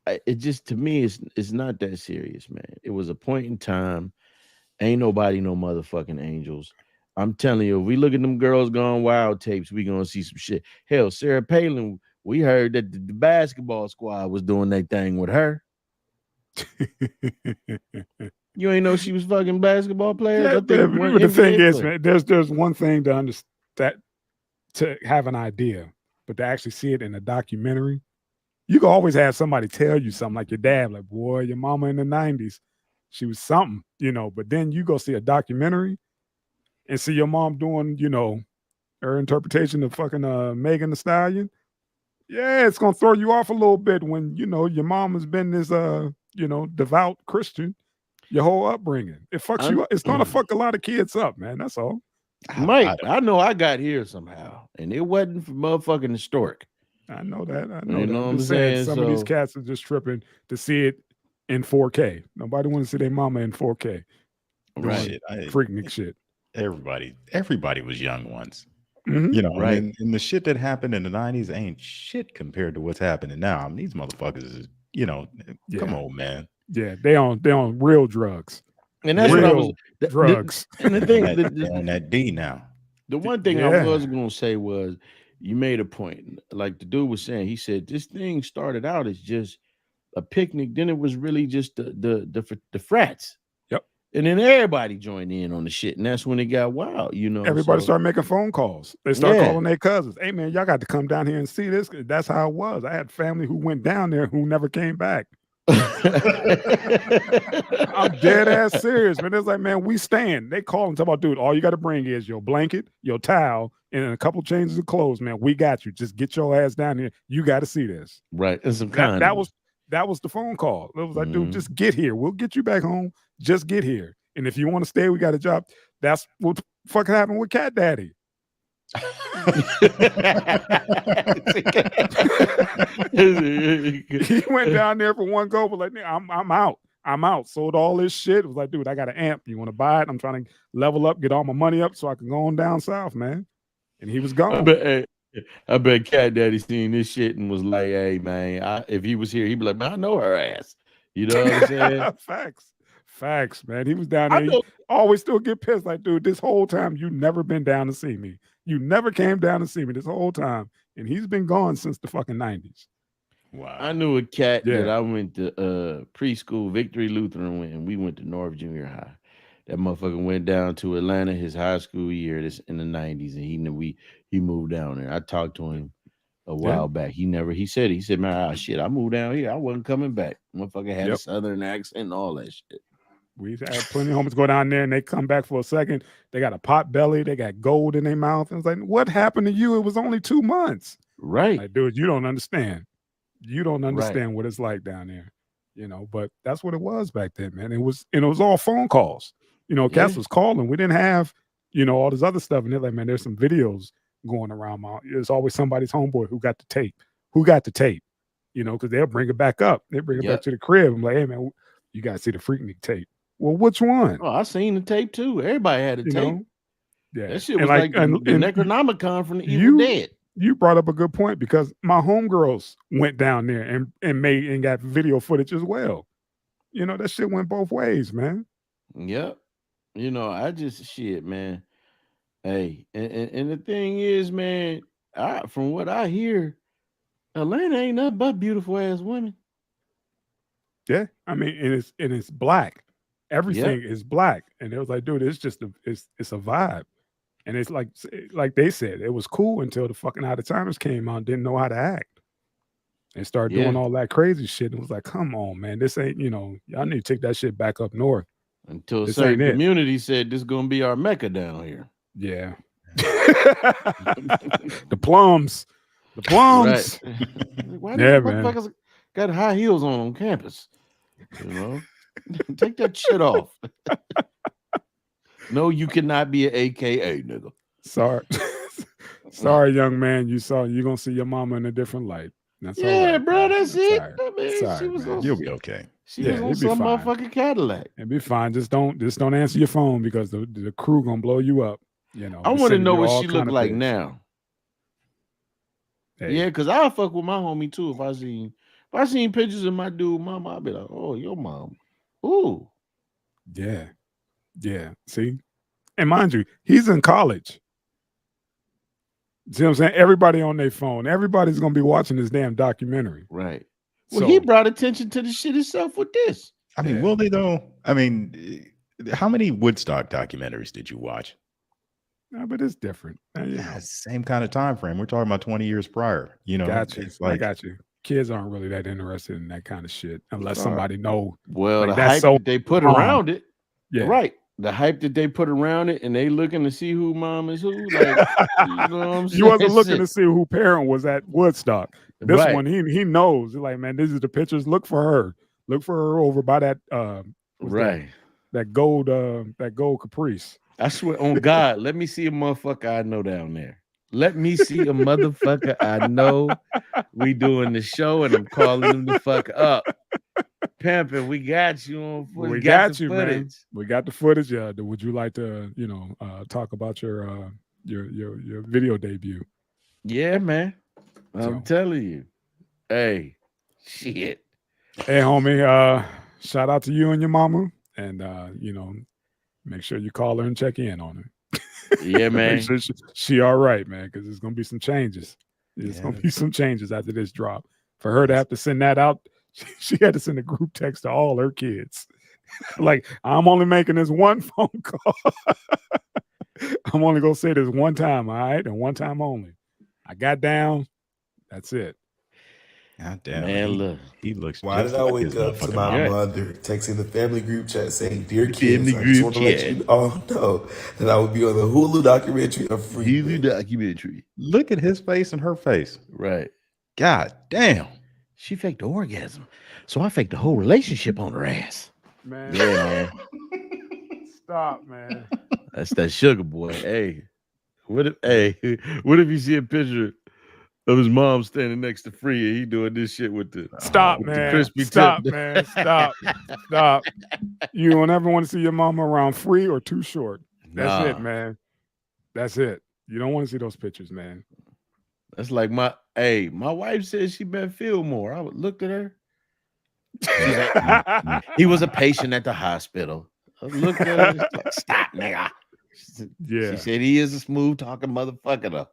it just, to me, it's not that serious, man. It was a point in time. Ain't nobody no motherfucking angels. I'm telling you, if we look at them Girls Gone Wild tapes, we gonna see some shit. Hell, Sarah Palin, we heard that the basketball squad was doing that thing with her. You ain't know she was fucking basketball players? Yeah, the thing is, man, there's one thing to understand, to have an idea, but to actually see it in a documentary, you can always have somebody tell you something, like your dad, like, boy, your mama in the 90s, she was something, you know. But then you go see a documentary and see your mom doing, you know, her interpretation of fucking Megan Thee Stallion. Yeah, it's gonna throw you off a little bit when, you know, your mom has been this you know, devout Christian your whole upbringing. It fucks you up. It's gonna fuck a lot of kids up, man. That's all. Mike, I know I got here somehow, and it wasn't for motherfucking historic. I know that. I know you that. Know what I'm saying? Some of these cats are just tripping to see it in 4K. Nobody wants to see their mama in 4K. Right. Freaknik shit. Everybody was young once. Mm-hmm. You know, right? And the shit that happened in the 90s ain't shit compared to what's happening now. I mean, these motherfuckers is, you know, come on, man. Yeah, they on real drugs. And that's what I was drugs. And the thing on that D now. The one thing I was gonna say was, you made a point. Like the dude was saying, he said this thing started out as just a picnic, then it was really just the frats. Yep. And then everybody joined in on the shit, and that's when it got wild, you know. Everybody started making phone calls. They started calling their cousins. Hey man, y'all got to come down here and see this. That's how it was. I had family who went down there who never came back. I'm dead ass serious, man. It's like, man, we stand. They call and talk about, dude, all you got to bring is your blanket, your towel, and a couple changes of clothes, man. We got you. Just get your ass down here. You got to see this. Right. And some that was the phone call. It was like, dude, just get here. We'll get you back home. Just get here. And if you want to stay, we got a job. That's what fucking happened with Cat Daddy. He went down there for one go, but like, I'm out. Sold all this shit. It was like, dude, I got an amp. You want to buy it? I'm trying to level up, get all my money up so I can go on down south, man. And he was gone. I bet Cat Daddy seen this shit and was like, hey man, if he was here, he'd be like, man, I know her ass. You know what I'm saying? Facts, man. He was down there. He always still get pissed. Like, dude, this whole time you never been down to see me. You never came down to see me this whole time, and he's been gone since the fucking 90s. Wow. I knew a cat that Yeah. I went to preschool, Victory Lutheran, and we went to North Junior High. That motherfucker went down to Atlanta his high school year this in the 90s, and he moved down there. I talked to him a while back. He said, man, shit, I moved down here. I wasn't coming back. Motherfucker had a southern accent and all that shit. We've had plenty of homies go down there and they come back for a second. They got a pot belly. They got gold in their mouth. And it's like, what happened to you? It was only 2 months. Right. Like, dude, you don't understand. You don't understand what it's like down there. You know, but that's what it was back then, man. It was all phone calls. You know, Cass was calling. We didn't have, you know, all this other stuff. And they're like, man, there's some videos going around. There's always somebody's homeboy who got the tape. You know, because they'll bring it back up. They bring it back to the crib. I'm like, hey, man, you got to see the Freaknik tape. Well, which one? Oh, I seen the tape too. Everybody had a tape. Know? Yeah. That shit was like the Necronomicon from the Evil Dead. You brought up a good point because my homegirls went down there and got video footage as well. You know, that shit went both ways, man. Yep. You know, I just shit, man. Hey, and the thing is, man, from what I hear, Atlanta ain't nothing but beautiful ass women. Yeah, I mean, and it's black. Everything is black, and it was like, dude, it's just it's a vibe, and it's like they said, it was cool until the fucking out of timers came out, and didn't know how to act, and started doing all that crazy shit. And it was like, come on, man, this ain't, you know, y'all need to take that shit back up north. Until a certain community said this is gonna be our Mecca down here. Yeah, the plums. Right. Why do motherfuckers got high heels on campus? You know, take that shit off. No, you cannot be an AKA, nigga. Sorry, young man. You're gonna see your mama in a different light. That's all right, bro. That's it. You'll be okay. She was on some motherfucking Cadillac. It'll be fine. Just don't answer your phone because the crew gonna blow you up. You know. I want to know what she look like now. Hey. Yeah, because I'll fuck with my homie too. If I seen pictures of my dude mama, I'll be like, oh, your mom. Ooh. Yeah. Yeah. See? And mind you, he's in college. See what I'm saying? Everybody on their phone. Everybody's gonna be watching this damn documentary. Right. Well, he brought attention to the shit himself with this. I mean, will they though? I mean, how many Woodstock documentaries did you watch? No, but it's different. Same kind of time frame. We're talking about 20 years prior. You know, I got you. Kids aren't really that interested in that kind of shit unless somebody know. Well, like, the hype that they put around it. Yeah. Right. The hype that they put around it, and they looking to see who mom is who. Like, you know what I'm saying? You wasn't looking to see who parent was at Woodstock. This one, he knows. He's like, man, these are the pictures. Look for her. Look for her over by that that gold Caprice. I swear on God, let me see a motherfucker I know down there. Let me see a motherfucker I know. We doing the show and I'm calling him the fuck up. Pimpin', we got you on footage. We got you, man. We got the footage. Yeah. Would you like to, talk about your video debut? Yeah, man. I'm telling you. Hey, shit. Hey, homie. Shout out to you and your mama. And make sure you call her and check in on her. Yeah, man. Make sure she all right, man, because there's gonna be some changes. There's gonna be some changes after this drop. For her to have to send that out, she had to send a group text to all her kids. Like, I'm only making this one phone call. I'm only gonna say this one time, all right, and one time only. I got down. That's it. God damn, man, look. He looks. Why did I wake up to my mother texting the family group chat saying, "Dear kids, I just want to let you all know that I will be on the Hulu documentary of Freaknik." Hulu documentary. Look at his face and her face. Right. God damn. She faked the orgasm, so I faked the whole relationship on her ass. Man. Yeah, man. Stop, man. That's that sugar boy. Hey, what if you see a picture of his mom standing next to Free and he doing this shit with the man. Crispy Stop, tip. Man. Stop. You don't ever want to see your mama around Free or Too Short. That's it, man. That's it. You don't want to see those pictures, man. That's like my wife said she met Fillmore. I looked at her. He was a patient at the hospital. I looked at her. Like, stop, nigga. She said he is a smooth talking motherfucker though.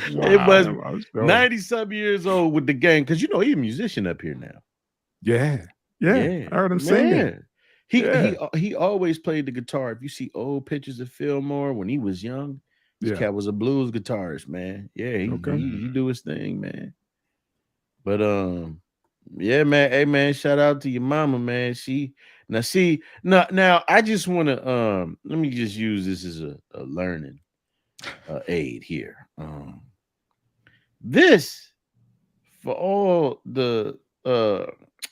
It was 90-something years old with the gang, because he's a musician up here now. Yeah. I heard him singing. He always played the guitar. If you see old pictures of Fillmore when he was young, this cat was a blues guitarist, man. Yeah, he do his thing, man. But yeah, man. Hey, man, shout out to your mama, man. Now I just want to let me just use this as a learning aid here. This for all the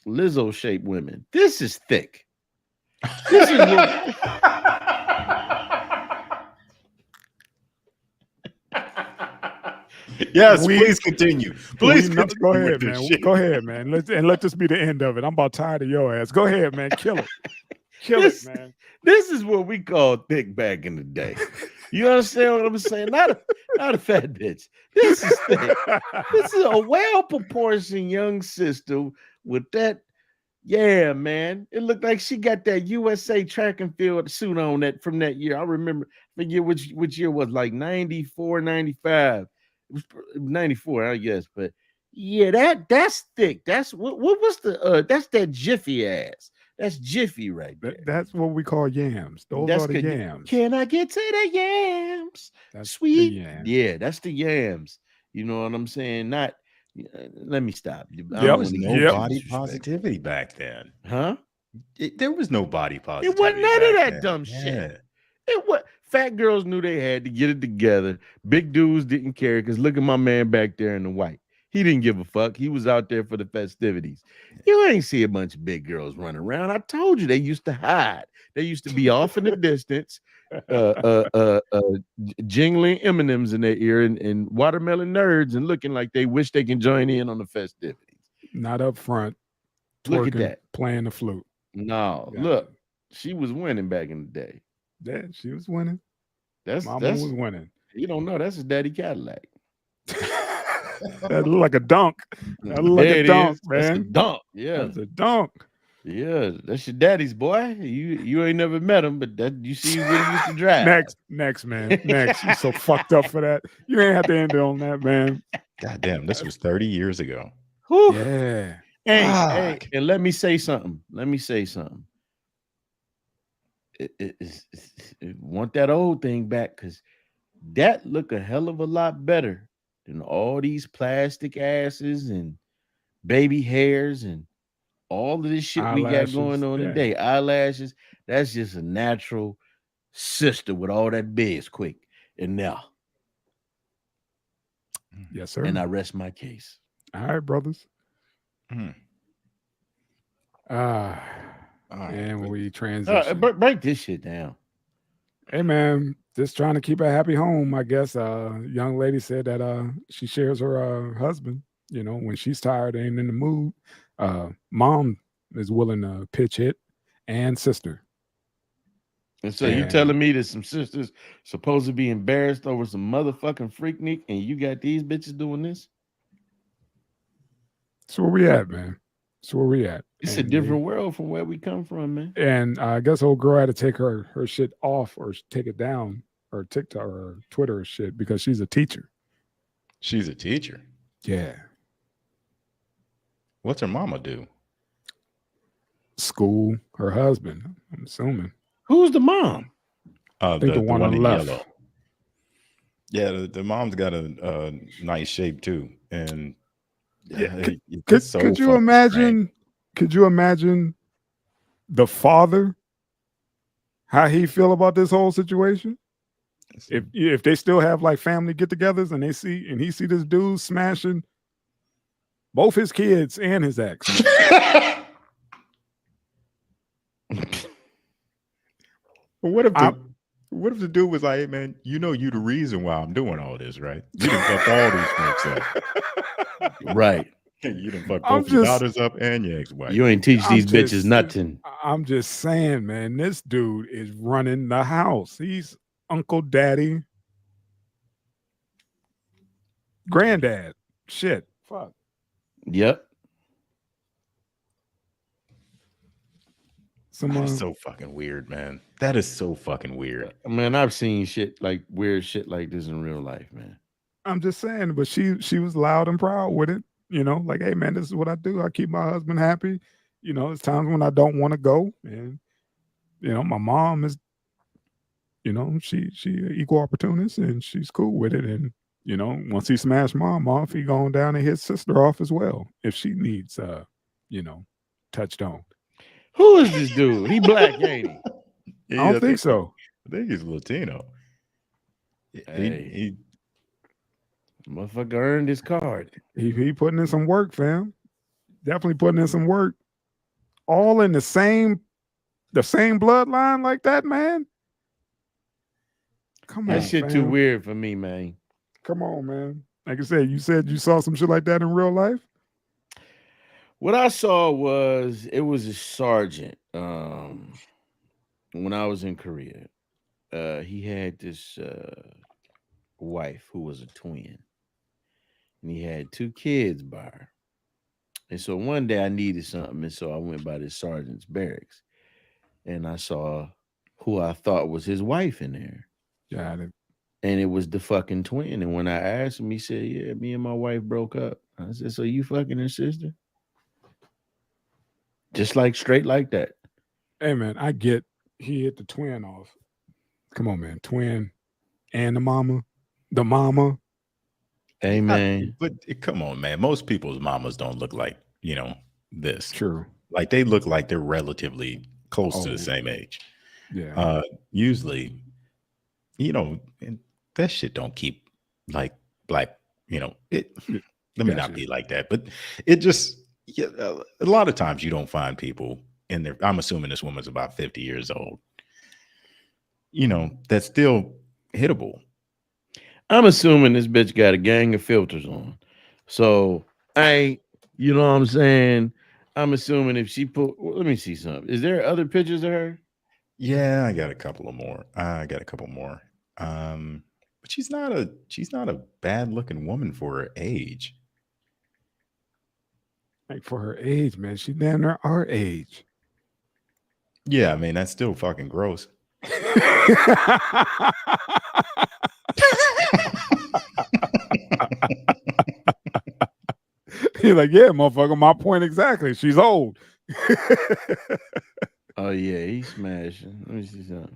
Lizzo shaped women. This is thick. This is what... Yes, please continue. Please continue. Go ahead, man. Go ahead, man. Let this be the end of it. I'm about tired of your ass. Go ahead, man. Kill it. Kill it, man. This is what we call thick back in the day. You understand what I'm saying? Not a fat bitch. This is thick. This is a well-proportioned young sister with that. Yeah, man. It looked like she got that USA track and field suit on from that year. I remember the year, which year was like 94, 95. It was 94, I guess. But yeah, that's thick. That's what's the that's that Jiffy ass. That's Jiffy right there. That's what we call yams. Those are the yams. Can I get to the yams? That's sweet. Yeah, that's the yams. You know what I'm saying? Not. Let me stop. There was no body positivity back then, huh? There was no body positivity. It wasn't none of that dumb shit. Fat girls knew they had to get it together. Big dudes didn't care, because look at my man back there in the white. He didn't give a fuck. He was out there for the festivities. You ain't see a bunch of big girls running around. I told you they used to hide. They used to be off in the distance, jingling M&Ms in their ear and watermelon nerds and looking like they wish they can join in on the festivities. Not up front. Look at that. Playing the flute. No, look. She was winning back in the day. Yeah, she was winning. Mama was winning. You don't know. That's his daddy Cadillac. That look like a dunk. That look like a dunk, man. That's a dunk. Yeah, that's a dunk. Yeah, that's your daddy's boy. You ain't never met him, but that you see what he used to drive. Next, man. Next. You're so fucked up for that. You ain't have to end it on that, man. God damn, this was 30 years ago. Whew. Yeah. Hey, and let me say something. Want that old thing back, because that look a hell of a lot better than all these plastic asses and baby hairs and all of this shit we got going on today. Eyelashes. That's just a natural sister with all that biz quick. And now. Yes, sir. And I rest my case. All right, brothers. And we transition. Break this shit down. Hey, man, just trying to keep a happy home, I guess. Young lady said that she shares her husband. You know, when she's tired, ain't in the mood. Mom is willing to pitch hit, and sister. And so you telling me that some sisters supposed to be embarrassed over some motherfucking Freaknik, and you got these bitches doing this? That's where we at, man. That's where we at. It's a different world from where we come from, man. And I guess old girl had to take her shit off or take it down, or TikTok or Twitter or shit, because she's a teacher. She's a teacher? Yeah. What's her mama do? School. Her husband, I'm assuming. Who's the mom? I think the one on the left. Yellow. Yeah, the mom's got a nice shape too. And could you imagine? Strange. Could you imagine the father, how he feel about this whole situation? If they still have like family get-togethers and he see this dude smashing both his kids and his ex. What if the dude was like, hey, man, you know you the reason why I'm doing all this, right? You done fucked all these folks up. Right. You done fucked both your daughters up and your ex-wife. You ain't teach these bitches nothing. I'm just saying, man, this dude is running the house. He's Uncle Daddy. Granddad. Shit. Fuck. Yep. Some That is so fucking weird, man. That is so fucking weird. Man, I've seen shit like weird shit like this in real life, man. I'm just saying, but she was loud and proud with it. You know, like, hey man, this is what I do. I keep my husband happy. You know, there's times when I don't want to go, and you know, my mom is, you know, she equal opportunist, and she's cool with it. And you know, once he smashed mom off, he going down and hit sister off as well if she needs, you know, touched on. Who is this dude? He black, ain't he? I don't think so. I think he's Latino. Hey. Motherfucker earned his card. He putting in some work, fam. Definitely putting in some work. All in the same bloodline like that, man. Come on, That shit fam. too weird for me, man. Come on, man. Like I said you saw some shit like that in real life. What I saw was it was a sergeant. When I was in Korea, he had this wife who was a twin, and he had 2 kids by her. And so one day I needed something, and so I went by this sergeant's barracks, and I saw who I thought was his wife in there. Got it. And it was the fucking twin. And when I asked him, he said, "Yeah, me and my wife broke up." I said, "So you fucking her sister?" Just like straight like that. Hey man, I get he hit the twin off. Come on, man. Twin and the mama. Hey man. But come on, man. Most people's mamas don't look like, you know, this. True. Like they look like they're relatively close to the same age. Yeah. Usually, you know, and that shit don't keep like black, you know, it let me not be like that, but it just a lot of times you don't find people in there. I'm assuming this woman's about 50 years old, you know, that's still hittable. I'm assuming this bitch got a gang of filters on. So you know what I'm saying? I'm assuming if she let me see something. Is there other pictures of her? Yeah, I got a couple more. But she's not a bad looking woman for her age. Like for her age, man. She's damn near our age. Yeah, I mean, that's still fucking gross. He's like, yeah, motherfucker, my point exactly. She's old. Oh yeah, he's smashing. Let me see something.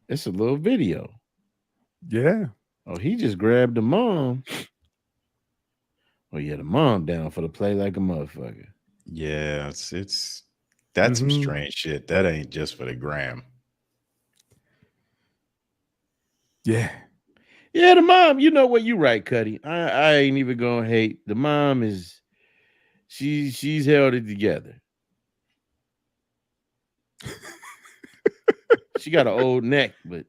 It's a little video. Yeah. Oh, he just grabbed the mom. Oh yeah, the mom down for the play like a motherfucker. Yeah, that's some strange shit. That ain't just for the gram. Yeah. Yeah, the mom, you know what? You right, Cuddy. I ain't even gonna hate. The mom is she's held it together. She got an old neck, but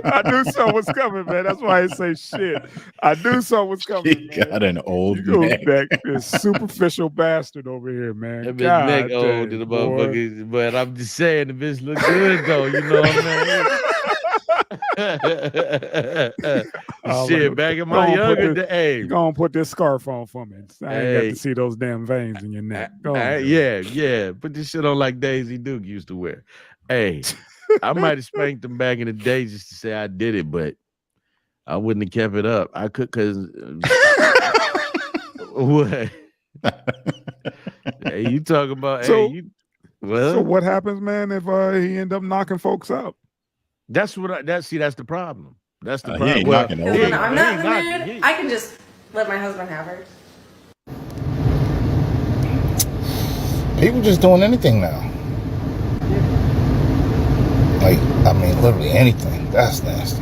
I knew something was coming, man. That's why I say shit. I knew something was coming. She got an old neck. This superficial bastard over here, man. That bitch neck old to the motherfuckers, but I'm just saying the bitch look good though. You know what I mean? Shit, back in my younger days. You gonna put this scarf on for me. I ain't got to see those damn veins in your neck. Yeah. Put this shit on like Daisy Duke used to wear. Hey, I might have spanked them back in the day just to say I did it, but I wouldn't have kept it up. I could, cause what? Hey, you talking about? So, hey, you, so what happens, man, if he end up knocking folks up? That's that's the problem. That's the problem. He ain't knocking over. When I'm not in the mood, I can just let my husband have her. People just doing anything now. Like, I mean, literally anything. That's nasty.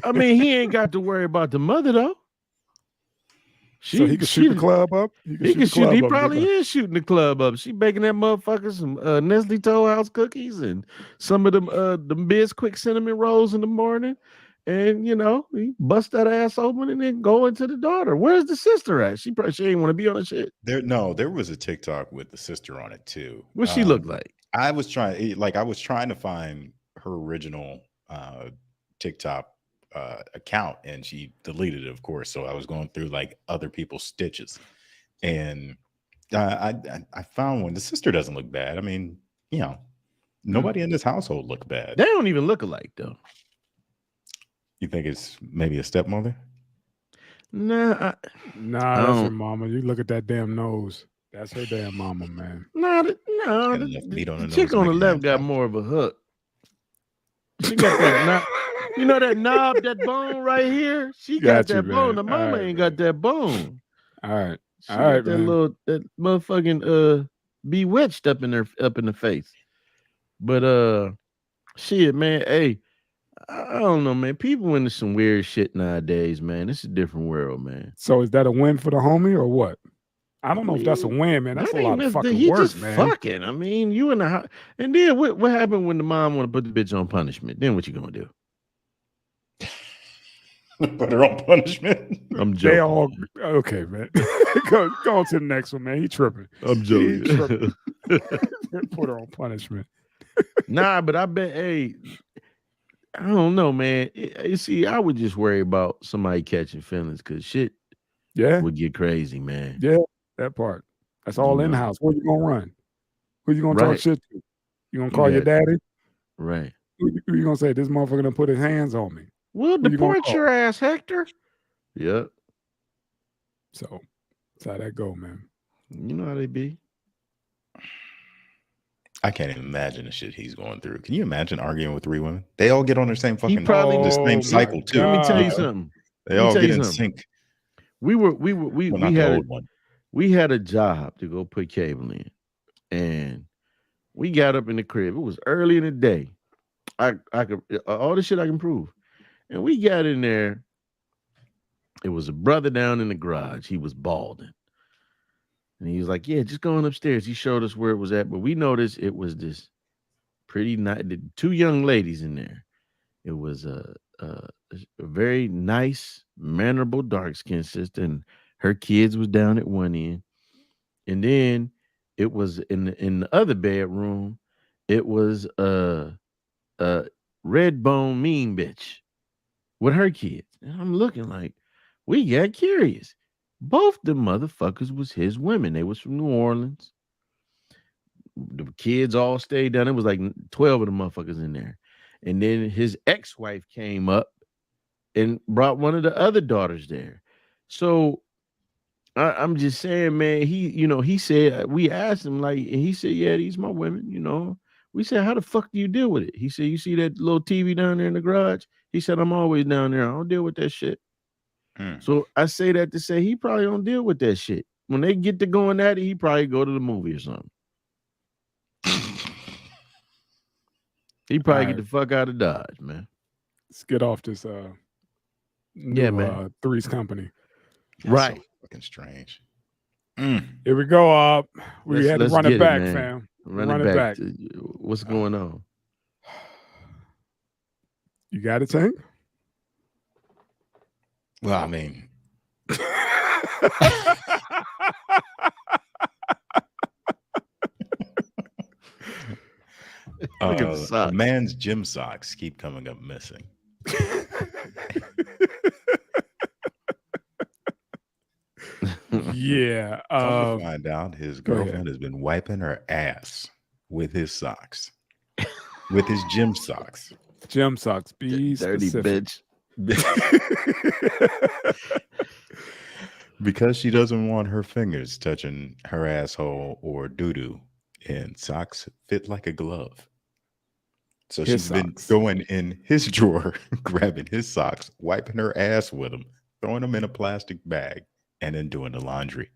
I mean, he ain't got to worry about the mother though. So he could shoot the club up. He probably is shooting the club up. She baking that motherfucker some Nestle Toll House cookies and some of them Bisquick cinnamon rolls in the morning, and you know he bust that ass open and then go into the daughter. Where's the sister at? She ain't want to be on the shit. There was a TikTok with the sister on it too. What she look like? I was trying to find her original TikTok account, and she deleted it, of course. So I was going through like other people's stitches, And I found one. The sister doesn't look bad. I mean, nobody in this household looked bad. They don't even look alike though. You think it's maybe a stepmother? Nah, that's her mama. You look at that damn nose. That's her damn mama, man. The chick on the left got more of a hook. She got that knob. You know that knob, that bone right here? She got that bone. The mama ain't got that bone. All right. She got that motherfucking bewitched up in the face. But shit, man, hey, I don't know, man. People into some weird shit nowadays, man. It's a different world, man. So is that a win for the homie or what? I don't know if that's a win, man. That's a lot of fucking work, man. Fucking. I mean, you in the house. And then what happened when the mom want to put the bitch on punishment? Then what you gonna do? Put her on punishment. I'm joking. Okay, man. go on to the next one, man. He tripping. I'm joking. Put her on punishment. Nah, but I bet, hey, I don't know, man. You see, I would just worry about somebody catching feelings because shit would get crazy, man. Yeah, that part. That's all in house. Where you gonna run? Who you gonna talk shit to? You gonna call your daddy? Right. Who you gonna say, this motherfucker done put his hands on me? We'll deport your ass, Hector. Yep. So that's how that go, man. You know how they be. I can't even imagine the shit he's going through. Can you imagine arguing with 3 women? They all get on their same fucking the same cycle too. Let me tell you something. They all get in sync. We had a job to go put cable in, and we got up in the crib. It was early in the day. I could all the shit I can prove, and we got in there. It was a brother down in the garage. He was balding. And he was like, yeah, just going upstairs. He showed us where it was at, but we noticed it was this pretty nice, 2 young ladies in there. It was a very nice, mannerable, dark-skinned sister, and her kids was down at one end. And then it was in the other bedroom, it was a red bone mean bitch with her kids. And I'm looking like, we got curious. Both the motherfuckers was his women. They was from New Orleans. The kids all stayed down. It was like 12 of the motherfuckers in there. And then his ex-wife came up and brought one of the other daughters there. So I'm just saying, man, he said, we asked him, like, and he said, yeah, these my women, We said, how the fuck do you deal with it? He said, you see that little TV down there in the garage? He said, I'm always down there. I don't deal with that shit. So I say that to say he probably don't deal with that shit. When they get to going at it, he probably go to the movie or something. He probably get the fuck out of Dodge, man. Let's get off this man. Three's Company. That's right. So fucking strange. Here we go. We had to run it back, fam. Run it back. What's going on? You got it, Tank? Well, I mean, a man's gym socks keep coming up missing. Yeah. Come to find out his girlfriend has been wiping her ass with his socks, with his gym socks. Gym socks, be dirty bitch. Because she doesn't want her fingers touching her asshole or doo-doo, and socks fit like a glove. So she's been going in his drawer, grabbing his socks, wiping her ass with them, throwing them in a plastic bag, and then doing the laundry.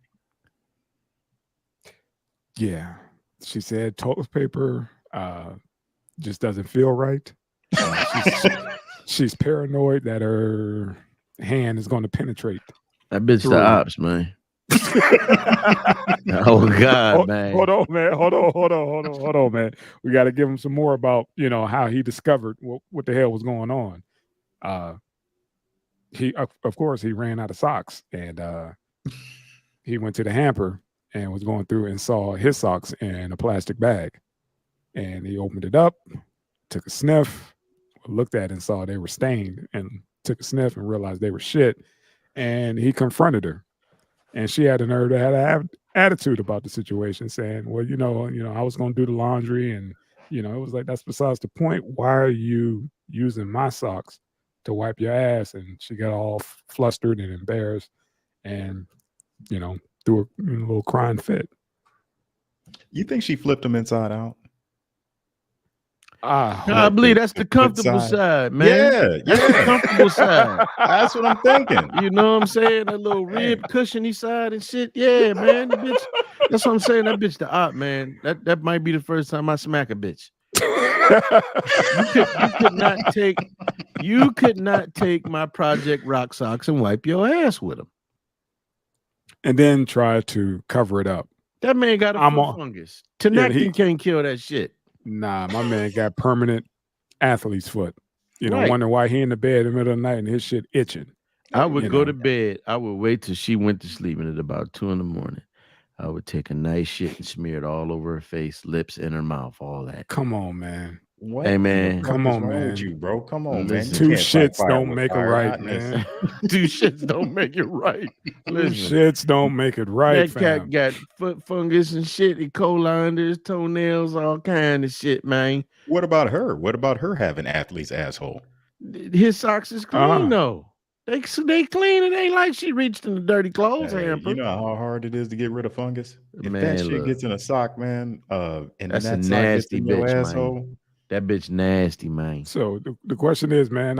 Yeah. She said toilet paper just doesn't feel right. She's paranoid that her hand is going to penetrate. That bitch the ops, man. Oh God, man. Hold on, man. We got to give him some more about how he discovered what the hell was going on. He of course he ran out of socks, and he went to the hamper and was going through and saw his socks in a plastic bag, and he opened it up, took a sniff, looked at it and saw they were stained, and took a sniff and realized they were shit. And he confronted her. And she had the nerve to have an attitude about the situation, saying, "Well, I was going to do the laundry, and it was like that's besides the point. Why are you using my socks to wipe your ass?" And she got all flustered and embarrassed, and threw a little crying fit. You think she flipped him inside out? I believe that's the comfortable side, man. Yeah, that's the comfortable side. That's what I'm thinking. You know what I'm saying? That little rib cushiony side and shit. Yeah, man. The bitch. That's what I'm saying. That bitch the op, man. That might be the first time I smack a bitch. You could not take my Project Rock socks and wipe your ass with them. And then try to cover it up. That man got a foot fungus. Tenactin can't kill that shit. Nah, my man got permanent athlete's foot. Wondering why he in the bed in the middle of the night and his shit itching. I would go to bed. I would wait till she went to sleep, and at about 2 a.m, I would take a nice shit and smear it all over her face, lips, and her mouth, all that. Come on, man. What? Hey, man. Come on, man. With you, bro. Come on, man. Two shits don't make it right, man. 2 shits don't make it right. Two shits don't make it right, that cat got foot fungus and shit, E. coli under his toenails, all kind of shit, man. What about her? What about her having athlete's asshole? His socks is clean, though. They clean. It ain't like she reached in the dirty clothes hamper. You know how hard it is to get rid of fungus? If Man, that shit look. gets in a sock, man, and That's that a sock nasty gets in your bitch, asshole. man. That bitch nasty, man. So the question is, man,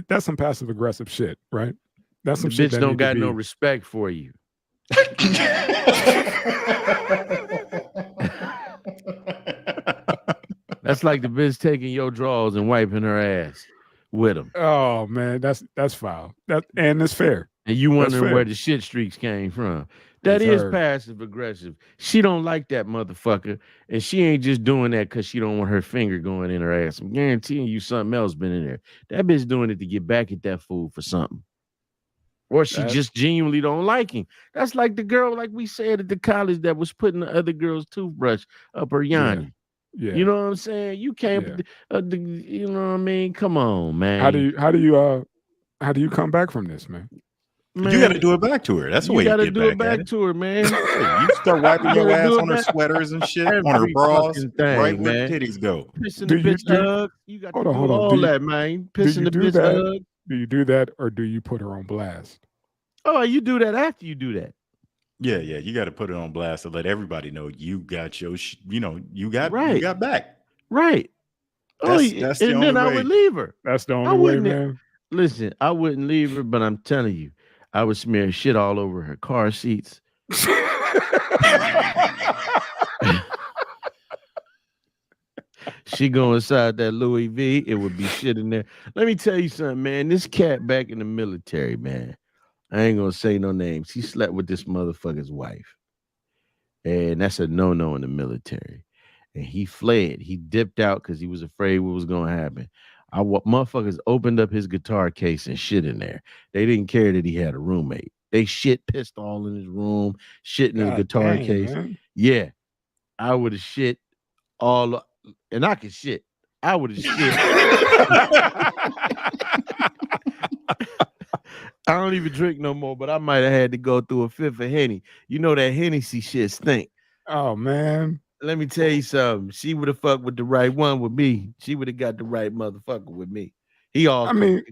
that's some passive aggressive shit, right? That's some the shit bitch that don't need to got be- no respect for you. That's like the bitch taking your drawers and wiping her ass with them. Oh man, that's foul. And it's fair. And you wondering fair. where the shit streaks came from. That It's is her. passive aggressive. She don't like that motherfucker. And she ain't just doing that because she don't want her finger going in her ass. I'm guaranteeing you something else been in there. That bitch doing it to get back at that fool for something. Or she just genuinely don't like him. That's like the girl, like we said at the college, that was putting the other girl's toothbrush up her yanni. Yeah. You know what I'm saying? You can't, you know what I mean? Come on, man. How do you come back from this, man? Man, you got to do it back to her. That's the way you gotta get do it back back to her, man. You start wiping your ass on her sweaters and shit, on her Every bras, fucking thing, right where man. the titties go. Pissing Do the you bitch do- hug. You got Hold to on, do hold on. all Do you- that, man. do Pissing you the do bitch that? hug. Do you do that or do you put her on blast? Oh, you do that after you do that. Yeah. You got to put it on blast to let everybody know you got your, you got back. Right. That's the and only then I way. would leave her. That's the only way, man. Listen, I wouldn't leave her, but I'm telling you, I would smear shit all over her car seats. She go inside that Louis V, it would be shit in there. Let me tell you something, man. This cat back in the military, man. I ain't gonna say no names. He slept with this motherfucker's wife. And that's a no-no in the military. And he fled. He dipped out because he was afraid what was gonna happen. Motherfuckers opened up his guitar case and shit in there. They didn't care that he had a roommate. They pissed all in his room, shit in his guitar case. Man. Yeah. I would have shit all, and I can shit. I would have shit. I don't even drink no more, but I might have had to go through a fifth of Henny. You know that Hennessy shit stink. Oh man. Let me tell you something. She would have fucked with the right one with me. She would have got the right motherfucker with me. I mean,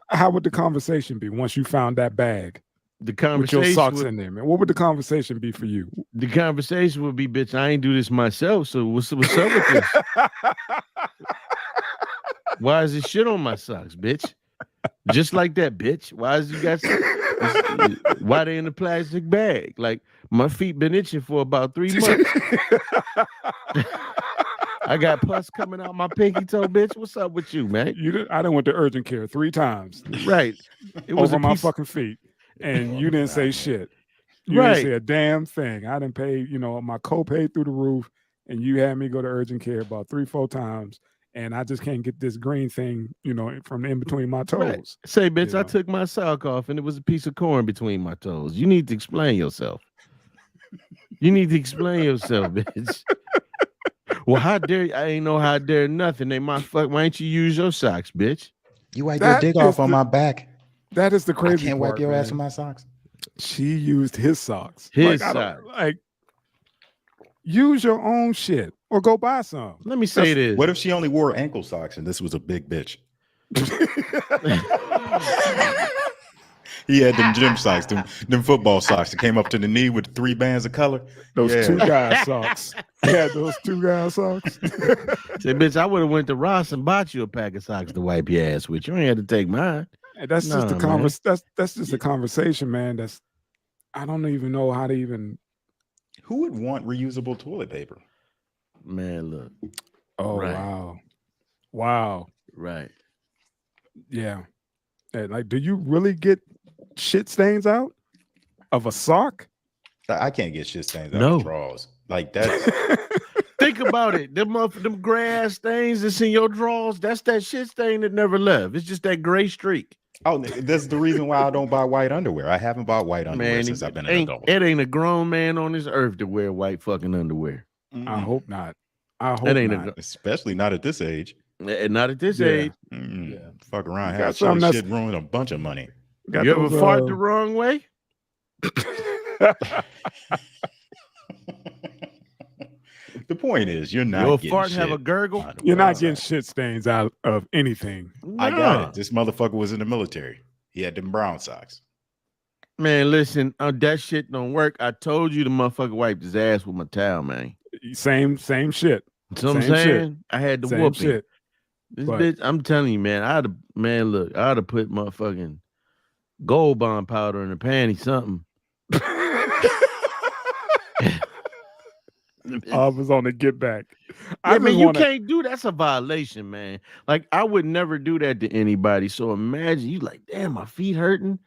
how would the conversation be once you found that bag? The With conversation your socks in there, man. What would the conversation be for you? The conversation would be, bitch, I ain't do this myself. So what's up with this? Why is this shit on my socks, bitch? Just like that, bitch. Why is you got why they in the plastic bag? Like my feet been itching for about 3 months. I got pus coming out my pinky toe, bitch. What's up with you, man? I done went to urgent care 3 times. Right. It was over my fucking feet. And you didn't say shit. You didn't say a damn thing. I didn't pay, my copay through the roof, and you had me go to urgent care about 3-4 times, and I just can't get this green thing, from in between my toes. Right. Say, bitch, I took my sock off and it was a piece of corn between my toes. You need to explain yourself. You need to explain yourself, bitch. Well, how dare you? I ain't know how dare nothing. They my fuck. Why ain't you use your socks, bitch? You wipe your dick off on my back. That is the I crazy can't part, wipe your man. ass with my socks. She used his socks. His like, socks. Like, use your own shit or go buy some. Let me say this. What if she only wore ankle socks and this was a big bitch? He had them gym socks, them football socks that came up to the knee with 3 bands of color. Those Yeah. 2 guy socks. Yeah, those 2 guy socks. Say, bitch, I would have went to Ross and bought you a pack of socks to wipe your ass with. You ain't had to take mine. And that's just a that's just a conversation, man. I don't even know how to even. Who would want reusable toilet paper? Man, look. Oh Right. wow. Right. Yeah. And like, do you really get shit stains out of a sock? I can't get shit stains out No. of drawers. Like that's Think about it. Them grass stains that's in your drawers, that's that shit stain that never left. It's just that gray streak. oh, that's the reason why I don't buy white underwear. I haven't bought white underwear Man, since I've been an adult. It ain't a grown man on this earth to wear white fucking underwear. I hope not. I hope It ain't not. Especially not at this age. Not at this Yeah. age. Yeah. Fuck around, You got have something shit that's- ruin a bunch of money. Got You ever those, fart the wrong way? The point is, you're not Your getting fart shit have a gurgle? out of You're not outside. getting shit stains out of anything. I got Nah. it. This motherfucker was in the military. He had them brown socks. Man, listen, that shit don't work. I told you the motherfucker wiped his ass with my towel, man. Same shit. So I'm Same shit. saying? I had to Same whoop him. shit. This But- bitch, I'm telling you, man, I'd have put motherfucking gold bond powder in the panty, something. I was on the get back. I mean, you wanna- can't do that's a violation, man. Like, I would never do that to anybody. So imagine you like, damn, my feet hurting,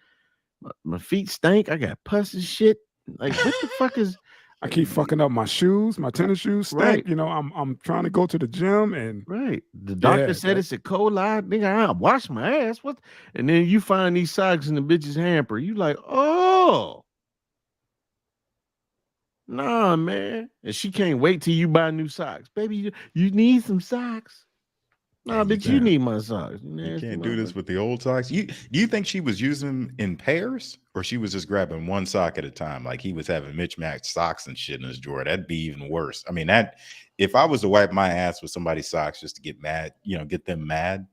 my feet stink. I got pus and shit. Like, what the fuck is? I keep fucking up my shoes. My tennis shoes stink. Right. You know, I'm trying to go to the gym and Right. The doctor Yeah, said that- it's a coli. Nigga, I wash my ass. What? And then you find these socks in the bitch's hamper. You like, oh. Nah, man. And she can't wait till you buy new socks. Baby, you need some socks. Nah, Yeah, you bitch, you can't. need my socks. You can't do this with the old socks. Do you think she was using them in pairs, or she was just grabbing one sock at a time? Like he was having mismatched socks and shit in his drawer. That'd be even worse. I mean, that if I was to wipe my ass with somebody's socks just to get mad, get them mad,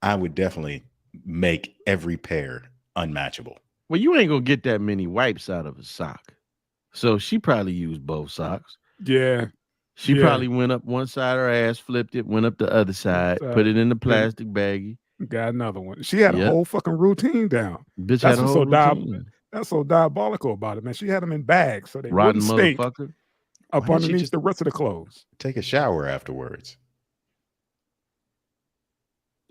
I would definitely make every pair unmatchable. Well, you ain't gonna get that many wipes out of a sock. So she probably used both socks. yeah. She Yeah. probably went up one side of her ass, flipped it, went up the other side, put it in the plastic baggie. Got another one. She had a Yep. whole fucking routine down. Bitch That's had a what's whole so routine. That's so diabolical about it, man. She had them in bags so they Rotten wouldn't stink motherfucker. up Why didn't she underneath just- the rest of the clothes. Take a shower afterwards.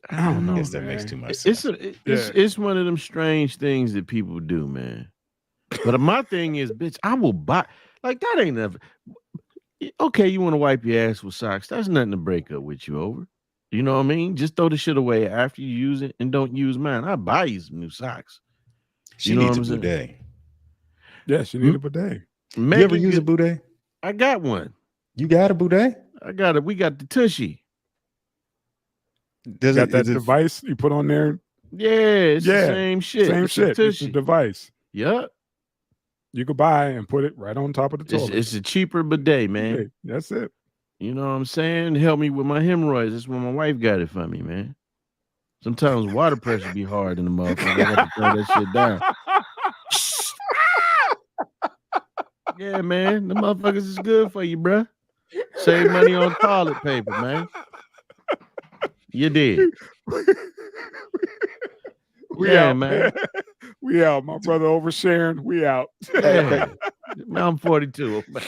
I don't know. I guess that makes man. too much It's sense. it's one of them strange things that people do, man. But my thing is, bitch, I will buy like that ain't never okay. You want to wipe your ass with socks? That's nothing to break up with you over. You know what I mean? Just throw the shit away after you use it and don't use mine. I'll buy you some new socks. She you know needs a what I'm saying? bidet. Yeah, she need a bidet. You ever use a bidet? I got one. You got a bidet? I got it. We got the Tushy. Does Got it, that is it device you put on there. Yeah, it's the Yeah, same shit. Same It's a shit. It's a Tushy. device. Yep. You could buy and put it right on top of the toilet. It's a cheaper bidet, man. Hey, that's it. You know what I'm saying? Help me with my hemorrhoids. That's when my wife got it for me, man. Sometimes water pressure be hard in the motherfucker. I got to turn that shit down. Yeah, man. The motherfuckers is good for you, bruh. Save money on toilet paper, man. You did. We Yeah, out, man. We out. My brother oversharing. We out. Yeah. I'm 42. Man.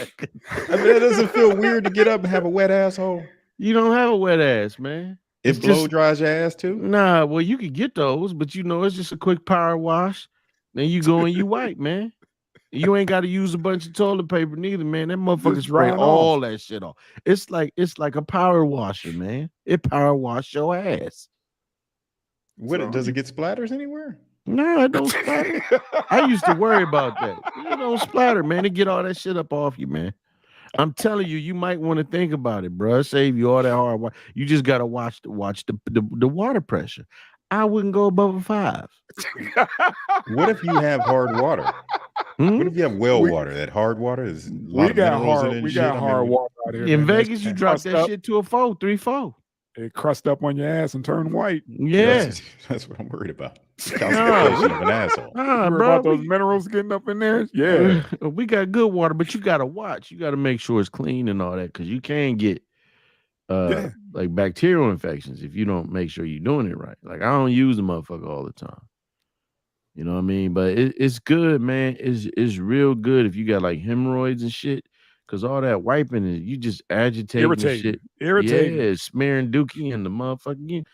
I mean, it doesn't feel weird to get up and have a wet asshole. You don't have a wet ass, man. It It's blow just- dries your ass too. Nah, well, you can get those, but it's just a quick power wash. Then you go and you wipe, man. You ain't got to use a bunch of toilet paper neither, man. That motherfucker Just spray dry it all that shit off. It's like a power washer, man. It power wash your ass. What does it get splatters anywhere? No, it don't splatter. I used to worry about that. It don't splatter, man. It get all that shit up off you, man. I'm telling you, you might want to think about it, bro. Save you all that hard work. You just gotta watch the water pressure. I wouldn't go above a 5. What if you have hard water? What if you have well water? That hard water is a lot of minerals in it. We got hard water out here. In man. Vegas, you drop that shit to a 4, 3, 4. It crust up on your ass and turn white. Yeah, that's what I'm worried about. Constipation of an asshole. Bro, about those minerals getting up in there. Yeah, we got good water, but you gotta watch. You gotta make sure it's clean and all that, because you can get like bacterial infections if you don't make sure you're doing it right. Like, I don't use the motherfucker all the time. You know what I mean? But it's good, man. It's real good if you got like hemorrhoids and shit. Cause all that wiping is you just agitating irritating. Yeah, smearing dookie and the motherfucking.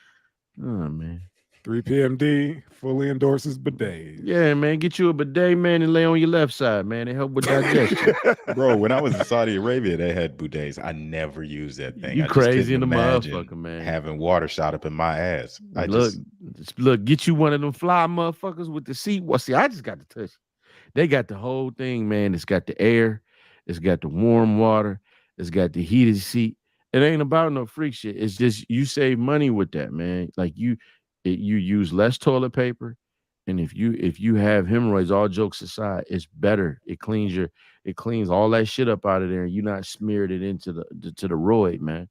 Oh man. 3PMD fully endorses bidets. Yeah, man. Get you a bidet, man, and lay on your left side, man. It help with digestion. Bro, when I was in Saudi Arabia, they had bidets. I never used that thing. You crazy in the motherfucker, man. Having water shot up in my ass. Look, get you one of them fly motherfuckers with the seat. Well, see, I just got to touch it. They got the whole thing, man. It's got the air. It's got the warm water. It's got the heated seat. It ain't about no freak shit. It's just you save money with that, man. Like you use less toilet paper, and if you have hemorrhoids, all jokes aside, it's better. It cleans all that shit up out of there, and you're not smeared it into the roid, man.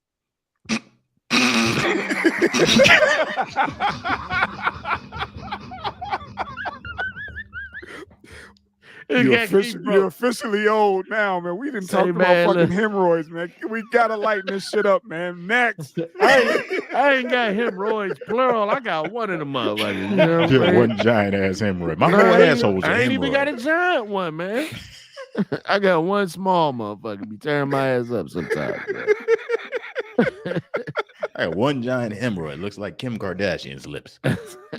You're officially old now, man. We didn't talk about fucking hemorrhoids, man. We gotta lighten this shit up, man. Next. I ain't got hemorrhoids, plural. I got one of them motherfuckers. You know what I'm saying? One giant ass hemorrhoid. My whole asshole was a hemorrhoid. I ain't even got a giant one, man. I got one small motherfucker be tearing my ass up sometimes. I got one giant hemorrhoid. Looks like Kim Kardashian's lips.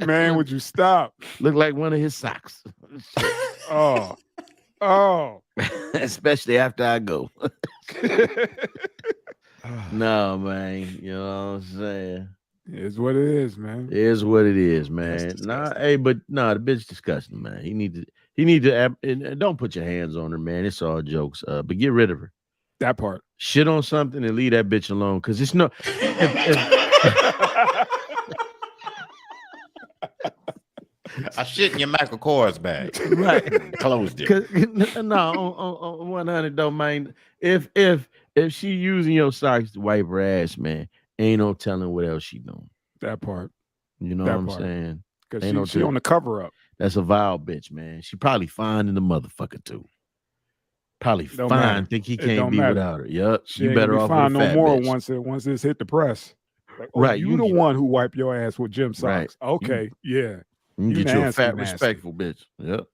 Man, would you stop? Look like one of his socks. Oh. Especially after I go. No, man. You know what I'm saying? It is what it is, man. It is what it is, man. The bitch disgusting, man. He need to and don't put your hands on her, man. It's all jokes. But get rid of her. That part. Shit on something and leave that bitch alone. Cause it's no I shit in your Michael Kors bag. Right. Closed it. No, on 100 don't mind. If she using your socks to wipe her ass, man, ain't no telling what else she doing. That part. You know what I'm saying? Because she on the cover up. That's a vile bitch, man. She probably fine in the motherfucker too. Probably Don't fine. matter. Think he can't be without her. Yup. She You better off fine with a no fat more bitch. once it's hit the press. Like, right. You the one who wiped your ass with gym socks. Right. Okay. Yeah. You get nasty, you a fat, nasty. respectful bitch. Yep.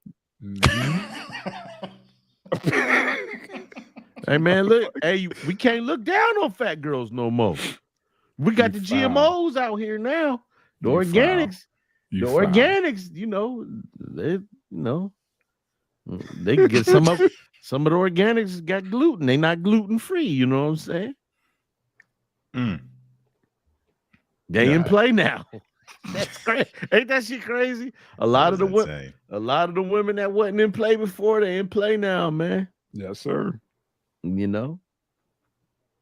Hey man, look. Hey, we can't look down on fat girls no more. We got the GMOs out here now. The organics. Organics. They can get some of the organics got gluten. They not gluten free. You know what I'm saying? They in play now. That's crazy. Ain't that shit crazy? A lot of the women that wasn't in play before, they in play now, man. Yes, sir. You know.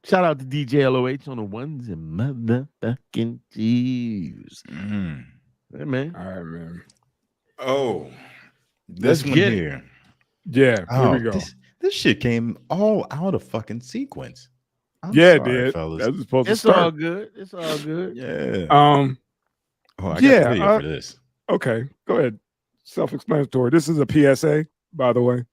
Shout out to DJ LOH on the ones and motherfucking twos. Hey, man. All right, man. Oh, this one here. Yeah, here we go. This shit came all out of fucking sequence. I'm sorry, it did. Fellas. That was supposed to It's start. all good. It's all good. Yeah. I got yeah. for this. Okay, go ahead. Self-explanatory. This is a PSA, by the way.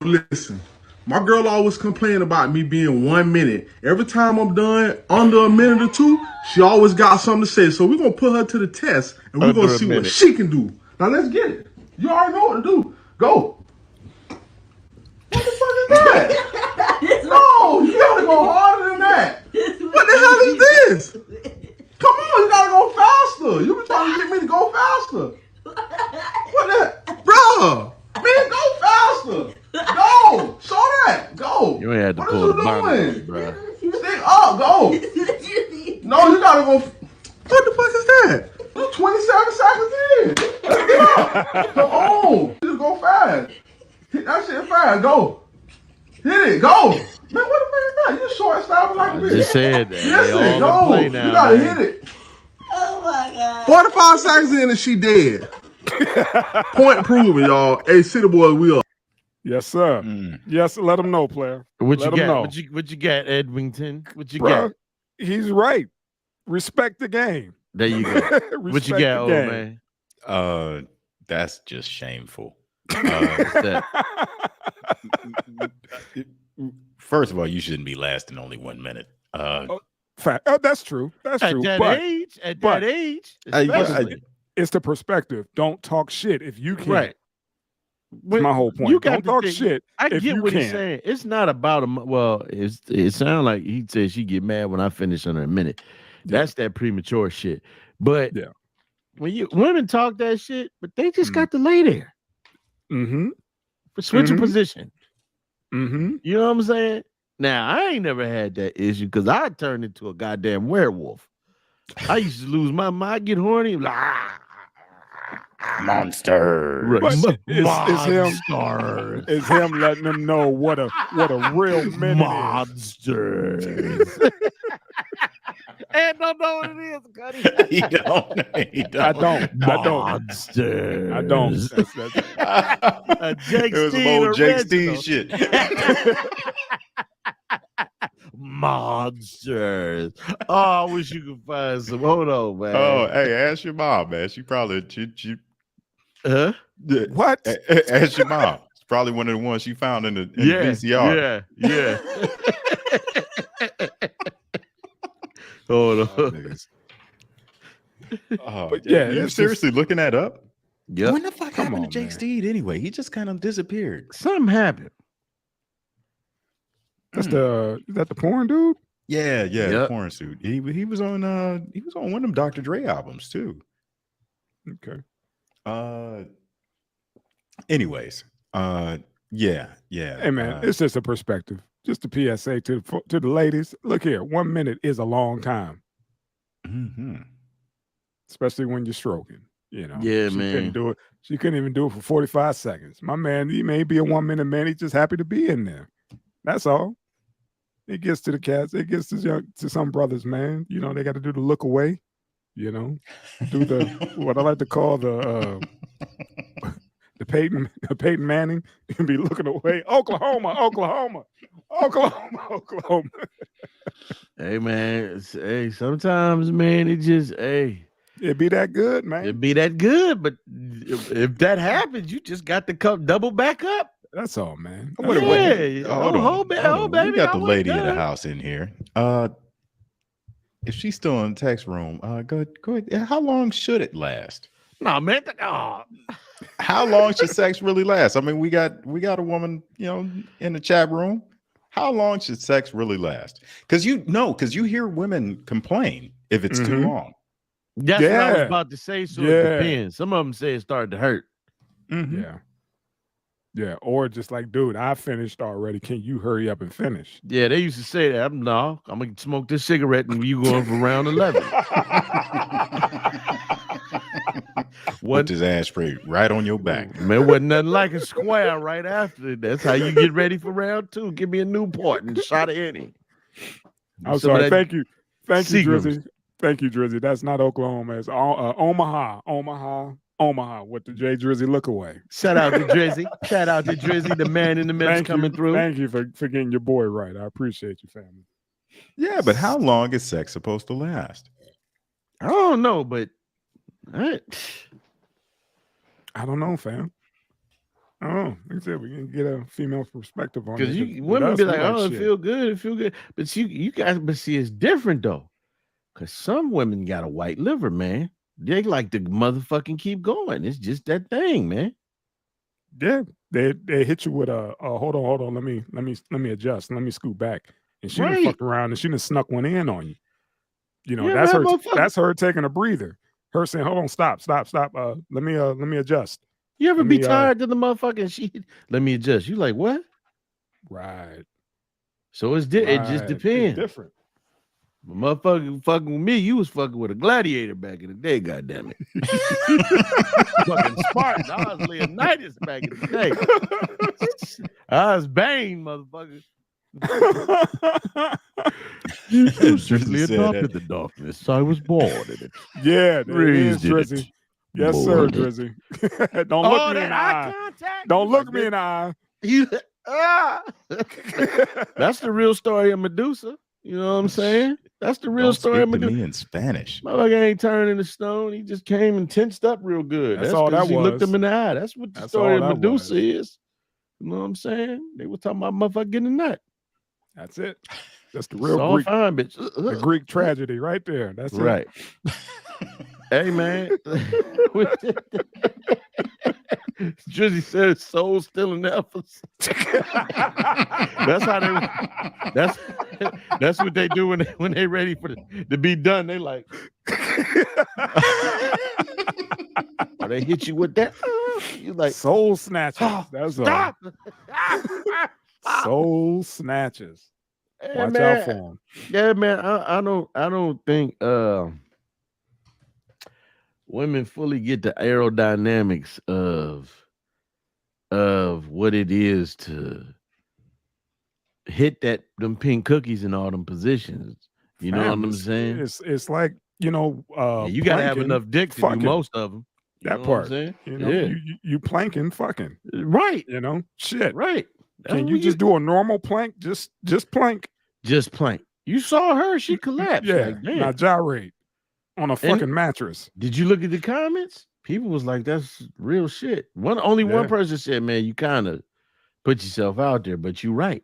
Listen, my girl always complain about me being 1 minute. Every time I'm done under a minute or two, she always got something to say. So we're going to put her to the test, and we're going to see what she can do. Now, let's get it. You already know what to do. Go. What the fuck is that? No, you got to go harder than that. What the hell is this? Come on, you got to go faster. You been trying to get me to go faster. What the? Bruh, man, go faster. Go! Show that! Go! You ain't had to pull the bonnet, bro. Stick up, go! No, you gotta go. What the fuck is that? You're 27 seconds in. Let's get up. Come on. Just go fast. Hit that shit fast. Go. Hit it. Go. Man, what the fuck is that? You short stopping like a bitch. Just said that. Listen, go. You gotta hit it. Oh my God. 45 seconds in and she dead. Point proven, y'all. Hey, City Boys, we up. Yes, sir. Mm. Yes, let him know, player. What you Let him got? know. What you got, Edwington? What you Bruh, got? he's right. Respect the game. There you go. What you got, old man? That's just shameful. First of all, you shouldn't be lasting only 1 minute. That's true. That's true. At that age, especially. It's the perspective. Don't talk shit if you can't. Right. That's my whole point. You Don't talk shit. I if get you what can. he's saying. It's not about him. Well, it sounds like he said she get mad when I finish under a minute. That's that premature shit. But when women talk that shit, but they just got to lay there. Mm-hmm. Switch a position. Mm-hmm. You know what I'm saying? Now, I ain't never had that issue because I turned into a goddamn werewolf. I used to lose my mind. I get horny. Like, monster. Right. It's him letting them know what a real minute monsters. And don't know what it is, Cuddy. He don't. I don't. Monsters. I don't. It was some old Jake Steen shit. Monsters. Oh, I wish you could find some. Hold on, man. Oh, hey, ask your mom, man. She probably Huh? What? Ask your mom. It's probably one of the ones she found in the VCR. Yeah. Hold on. But yeah, you seriously looking that up? Yeah. When the fuck happened to Jake Steed anyway? He just kind of disappeared. Something happened. That's is that the porn dude? Yeah, the porn suit. He was on one of them Dr. Dre albums too. Okay. Anyways, yeah. Hey man, it's just a perspective. Just a PSA to the ladies. Look here, 1 minute is a long time. Mm-hmm. Especially when you're stroking. You know. Yeah, she man. Couldn't do it. She couldn't even do it for 45 seconds. My man, he may be a 1 minute man. He's just happy to be in there. That's all. It gets to the cats. It gets to some brothers, man. You know, they got to do the look away. You know, do the what I like to call the Peyton Manning and be looking away. Oklahoma. Hey man, sometimes man, it be that good, man. It be that good, but if that happens, you just got to come double back up. That's all, man. Hold on. Baby, We got the lady in the house in here. If she's still in the text room, go ahead. How long should it last? No, man. How long should sex really last? I mean, we got a woman, in the chat room. How long should sex really last? Because you hear women complain if it's too long. That's what I was about to say. So it depends. Some of them say it started to hurt. Mm-hmm. Yeah, or just like, dude, I finished already. Can you hurry up and finish? Yeah, they used to say that. I'm gonna smoke this cigarette and you going for round 11. Put this ashtray right on your back. Man, wasn't nothing like a square right after. That's how you get ready for round 2. Give me a Newport and shot of any. I'm sorry. Thank you, Drizzy. Thank you, Drizzy. That's not Oklahoma. It's Omaha with the J Drizzy look away. Shout out to Drizzy. The man in the mix coming through. Thank you for getting your boy right. I appreciate you, family. Yeah, but how long is sex supposed to last? I don't know, but I don't know, fam. I don't know. Like I said, we can get a female perspective on it. Because women be like, oh, it feel good. But you guys, see, it's different though. Because some women got a white liver, man. They like to motherfucking keep going. It's just that thing, man. Yeah, they hit you with a hold on. Let me adjust. Let me scoot back. And she done fucked around and she done snuck one in on you. You know, that's her taking a breather. Her saying, hold on, stop. Let me adjust. You ever be tired to the motherfucking shit? Let me adjust. You like what? Right. So it just depends. It's different. Motherfucking fucking with me, you was fucking with a gladiator back in the day, goddammit. Fucking Spartan. I was Leonidas back in the day. I was Bane, motherfucker. You Drizzy simply said adopted that. the darkness. I was born in it. Yeah, there it is, Raised in Drizzy. it. Yes, sir, Molded. Drizzy. Don't look me in the that eye. contact. Don't You look like me this? in the eye. You, that's the real story of Medusa. You know what I'm saying? That's the real Don't story of speak to Medusa. me in Spanish. Motherfucker ain't turning into stone. He just came and tensed up real good. That's That's all because that he looked was. him in the eye. That's what the That's story all of that Medusa was. is. You know what I'm saying? They were talking about motherfucker getting a nut. That's it. That's the It's real all Greek, fine, bitch. the Greek tragedy right there. That's Right. Hey, man. Drizzy said soul's still in Ephesus. That's how they. That's what they do when they ready for to be done. They like, or they hit you with that. You like soul snatches. oh, That's stop. soul snatches. Hey, Watch man. out for them. Yeah, man. I don't think women fully get the aerodynamics of what it is to hit them pink cookies in all them positions. You know what I'm saying? It's like, you know, Yeah, you gotta have enough dick to do most of them. That part. You know, yeah. you planking fucking. Right. You know, shit. Right. Can you just do a normal plank? Just plank. Just plank. You saw her, she collapsed. Yeah. Like, damn. Now gyrate on a fucking mattress. Did you look at the comments? People was like, that's real shit. Only one person said, man, you kind of put yourself out there, but you're right.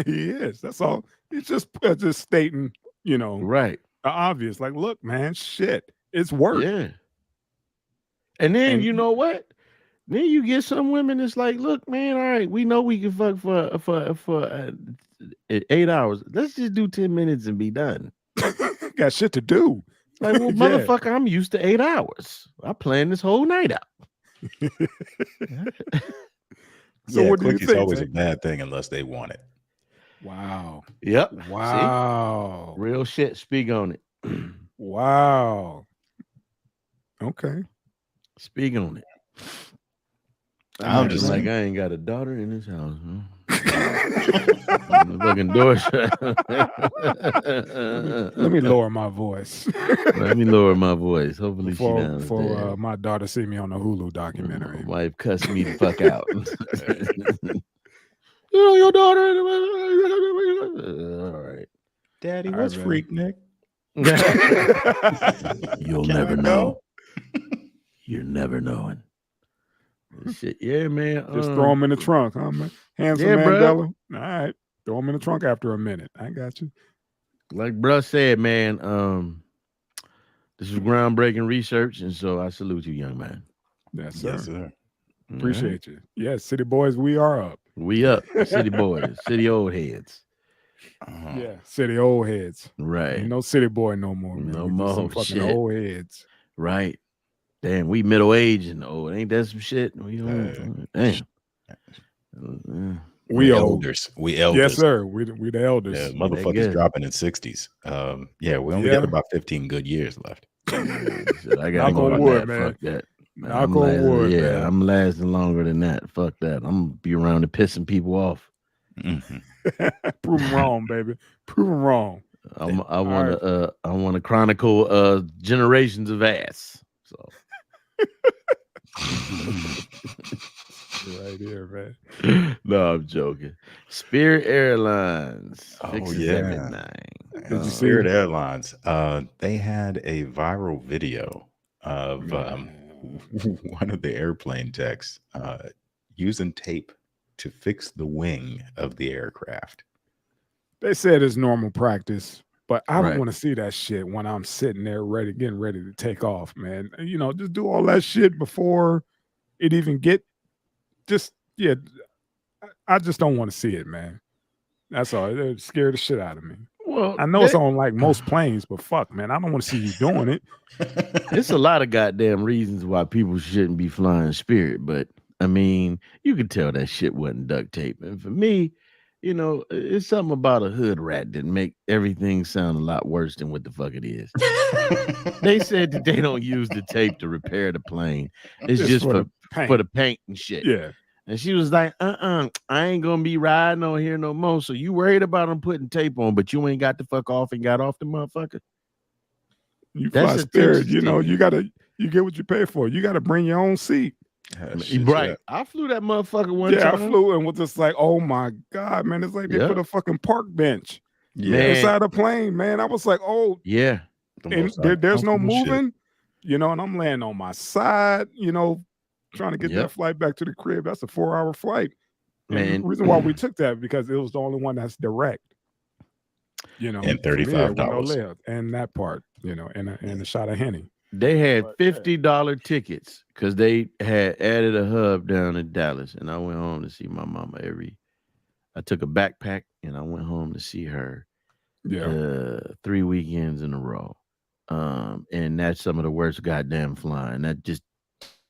He is. That's all. It's just stating, you know, right. The obvious. Like, look, man, shit. It's work. Yeah. And then you know what? Then you get some women that's like, look, man, all right, we know we can fuck for 8 hours. Let's just do 10 minutes and be done. Got shit to do. Like, well, motherfucker, I'm used to 8 hours. I planned this whole night out. So what do you think? It's always a bad thing unless they want it. Wow. Yep. Wow. See? Real shit. Speak on it. Wow. Okay. Speak on it. I'm just like, I ain't got a daughter in this house. Huh? Fucking door shut. Let me lower my voice. Let me lower my voice. Hopefully before my daughter see me on the Hulu documentary. My wife cussed me the fuck out. You know your daughter. All right, Daddy, what's Freaknik? You'll never know. You're never knowing. Shit, yeah, man. Just throw them in the trunk, huh, man? Handsome Mandela. All right, throw them in the trunk after a minute. I got you. Like bruh said, man. This is groundbreaking research, and so I salute you, young man. Yes, sir. Yes, sir. Appreciate you. Yes, City Boys, we are up. We up, City Boys, City Old Heads. Yeah, City Old Heads. Right. Ain't no City Boy no more, man. No We more. some fucking shit. old heads. Right. Damn, we middle aged and old. Ain't that some shit? Damn. We elders. We elders. Yes, sir. We the elders. Yeah, motherfuckers dropping in 60s. Yeah, we only got about 15 good years left. I gotta go on wood, man. Fuck that. Knock on wood, yeah, man. I'm lasting longer than that. Fuck that. I'm gonna be around to pissing people off. Prove them wrong, baby. Prove them wrong. I want to chronicle generations of ass. So right here, man. No, I'm joking. Spirit Airlines. Oh, 679. Did you see Spirit Airlines? They had a viral video of one of the airplane techs using tape to fix the wing of the aircraft. They said it's normal practice, but I don't want to see that shit when I'm sitting there getting ready to take off, man. You know, just do all that shit before it even I just don't want to see it, man. That's all. It scared the shit out of me. Well, I know it's on like most planes, but fuck, man, I don't want to see you doing it. It's a lot of goddamn reasons why people shouldn't be flying Spirit, but I mean, you could tell that shit wasn't duct tape. And for me, you know, it's something about a hood rat that make everything sound a lot worse than what the fuck it is. They said that they don't use the tape to repair the plane. It's just for the paint and shit. Yeah. And she was like, I ain't gonna be riding on here no more. So you worried about them putting tape on, but you ain't got the fuck off and got off the motherfucker. You That's fly Spirit, attention you get what you pay for. You gotta bring your own seat. Right. I flew that motherfucker one time. I flew and was just like, oh my God, man. It's like they put a fucking park bench inside a plane, man. I was like, oh yeah. And there's no moving, and I'm laying on my side, trying to get that flight back to the crib. That's a 4-hour flight. Man. And the reason why we took that because it was the only one that's direct. And $35. And that part, and a shot of Henny. They had $50 tickets because they had added a hub down in Dallas, and I went home to see my mama I took a backpack and I went home to see her 3 weekends in a row. And that's some of the worst goddamn flying. That just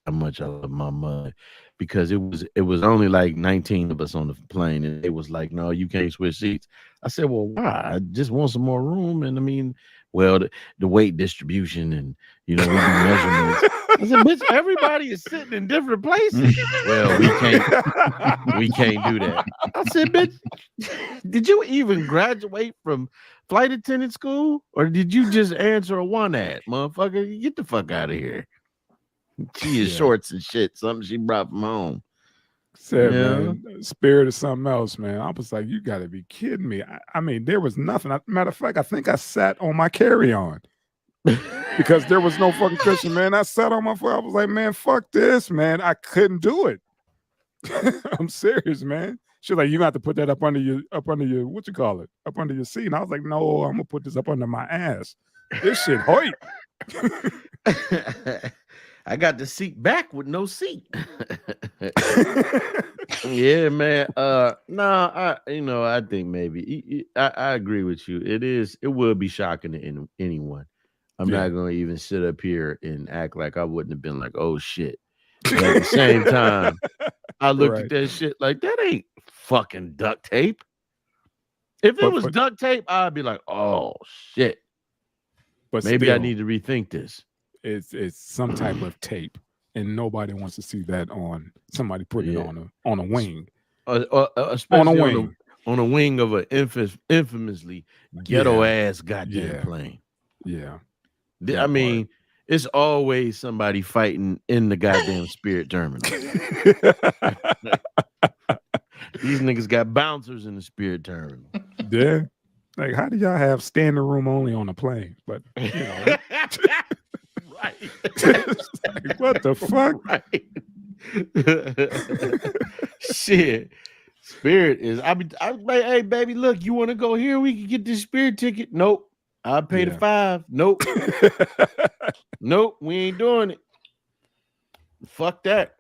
how much I love my mother, because it was only like 19 of us on the plane, and it was like, no, you can't switch seats. I said, well, why? I just want some more room. And I mean, well, the weight distribution and we do measurements. I said, bitch, everybody is sitting in different places. Well, we can't do that. I said, bitch, did you even graduate from flight attendant school, or did you just answer a one ad, motherfucker? Get the fuck out of here. She is shorts and shit, something she brought from home. Said, man, Spirit is something else, man. I was like, you got to be kidding me. I mean, there was nothing. Matter of fact, I think I sat on my carry-on because there was no fucking cushion, man. I sat on my foot. I was like, man, fuck this, man. I couldn't do it. I'm serious, man. She's like, you got to put that up under your, what you call it? Up under your seat. And I was like, no, I'm going to put this up under my ass. This shit hoit. I got the seat back with no seat. Yeah, man. I think maybe I agree with you. It would be shocking to anyone. I'm not gonna even sit up here and act like I wouldn't have been like, oh shit. But at the same time, I looked at that shit like that ain't fucking duct tape. If it was duct tape, I'd be like, oh shit. But maybe still, I need to rethink this. It's some type of tape, and nobody wants to see that on somebody putting it on a wing, especially on a wing of an infamously ghetto ass goddamn plane. Yeah, I mean, it's always somebody fighting in the goddamn Spirit terminal. These niggas got bouncers in the Spirit terminal. Yeah, like how do y'all have standing room only on a plane? But right. Like, what the fuck? Right. Shit. Spirit is I like, hey baby, look, you want to go here? We can get this Spirit ticket. Nope. I'll pay the $5. Nope. Nope, we ain't doing it. Fuck that.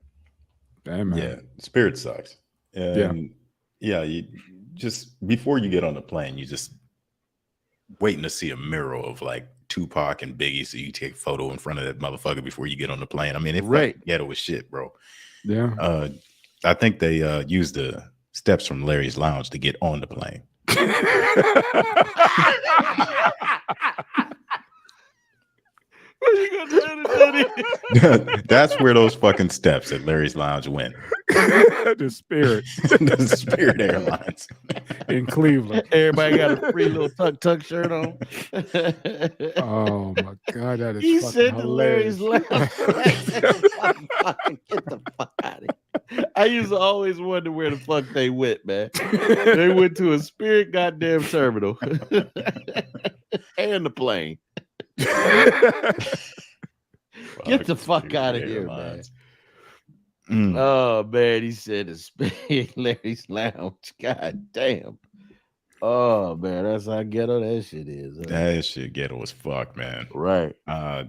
Damn, man. Yeah, Spirit sucks. You just before you get on the plane, you just waiting to see a mural of like Tupac and Biggie, so you take a photo in front of that motherfucker before you get on the plane. I mean, it ghetto as shit, bro. Yeah. I think they used the steps from Larry's Lounge to get on the plane. What are you gonna do? That's where those fucking steps at Larry's Lounge went. The Spirit. The Spirit Airlines in Cleveland. Everybody got a free little tuck shirt on. Oh my God, that is he fucking said hilarious. To Larry's Lounge. Get the fuck out of here. I used to always wonder where the fuck they went, man. They went to a Spirit goddamn terminal. And the plane. Get the fuck out of here, man. Oh man, he said the Larry's Lounge. God damn. Oh man, that's how ghetto that shit is. Huh? That shit ghetto as fuck, man. Right.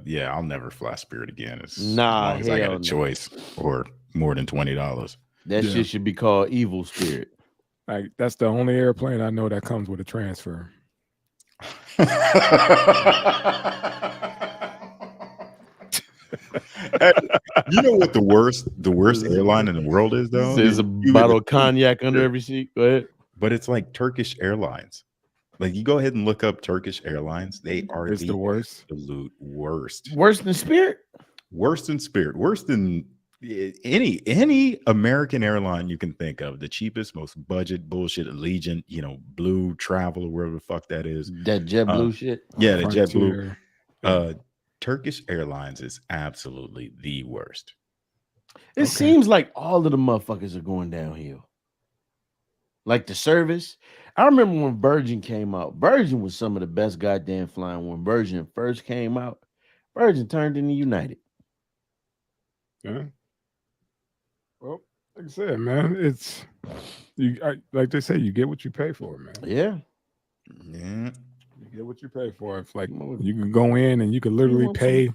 Yeah, I'll never fly Spirit again. As long as I got a choice or more than $20. That shit should be called Evil Spirit. Like that's the only airplane I know that comes with a transfer. You know what the worst airline in the world is though? There's a bottle of cognac under every seat. Go ahead. But it's like Turkish Airlines. Like you go ahead and look up Turkish Airlines. They are the worst. Absolute worst. Worse than Spirit? Worse than Spirit. Worse than any American airline you can think of, the cheapest, most budget bullshit, Allegiant, Blue Travel or wherever the fuck that is. That JetBlue shit. Yeah, the Frontier. JetBlue. Turkish Airlines is absolutely the worst. It seems like all of the motherfuckers are going downhill. Like the service. I remember when Virgin came out. Virgin was some of the best goddamn flying. When Virgin first came out, Virgin turned into United. Yeah. Well, like I said, man, it's like they say, you get what you pay for, man. Yeah. Yeah. You get what you pay for. It's like you can go in and you can literally pay,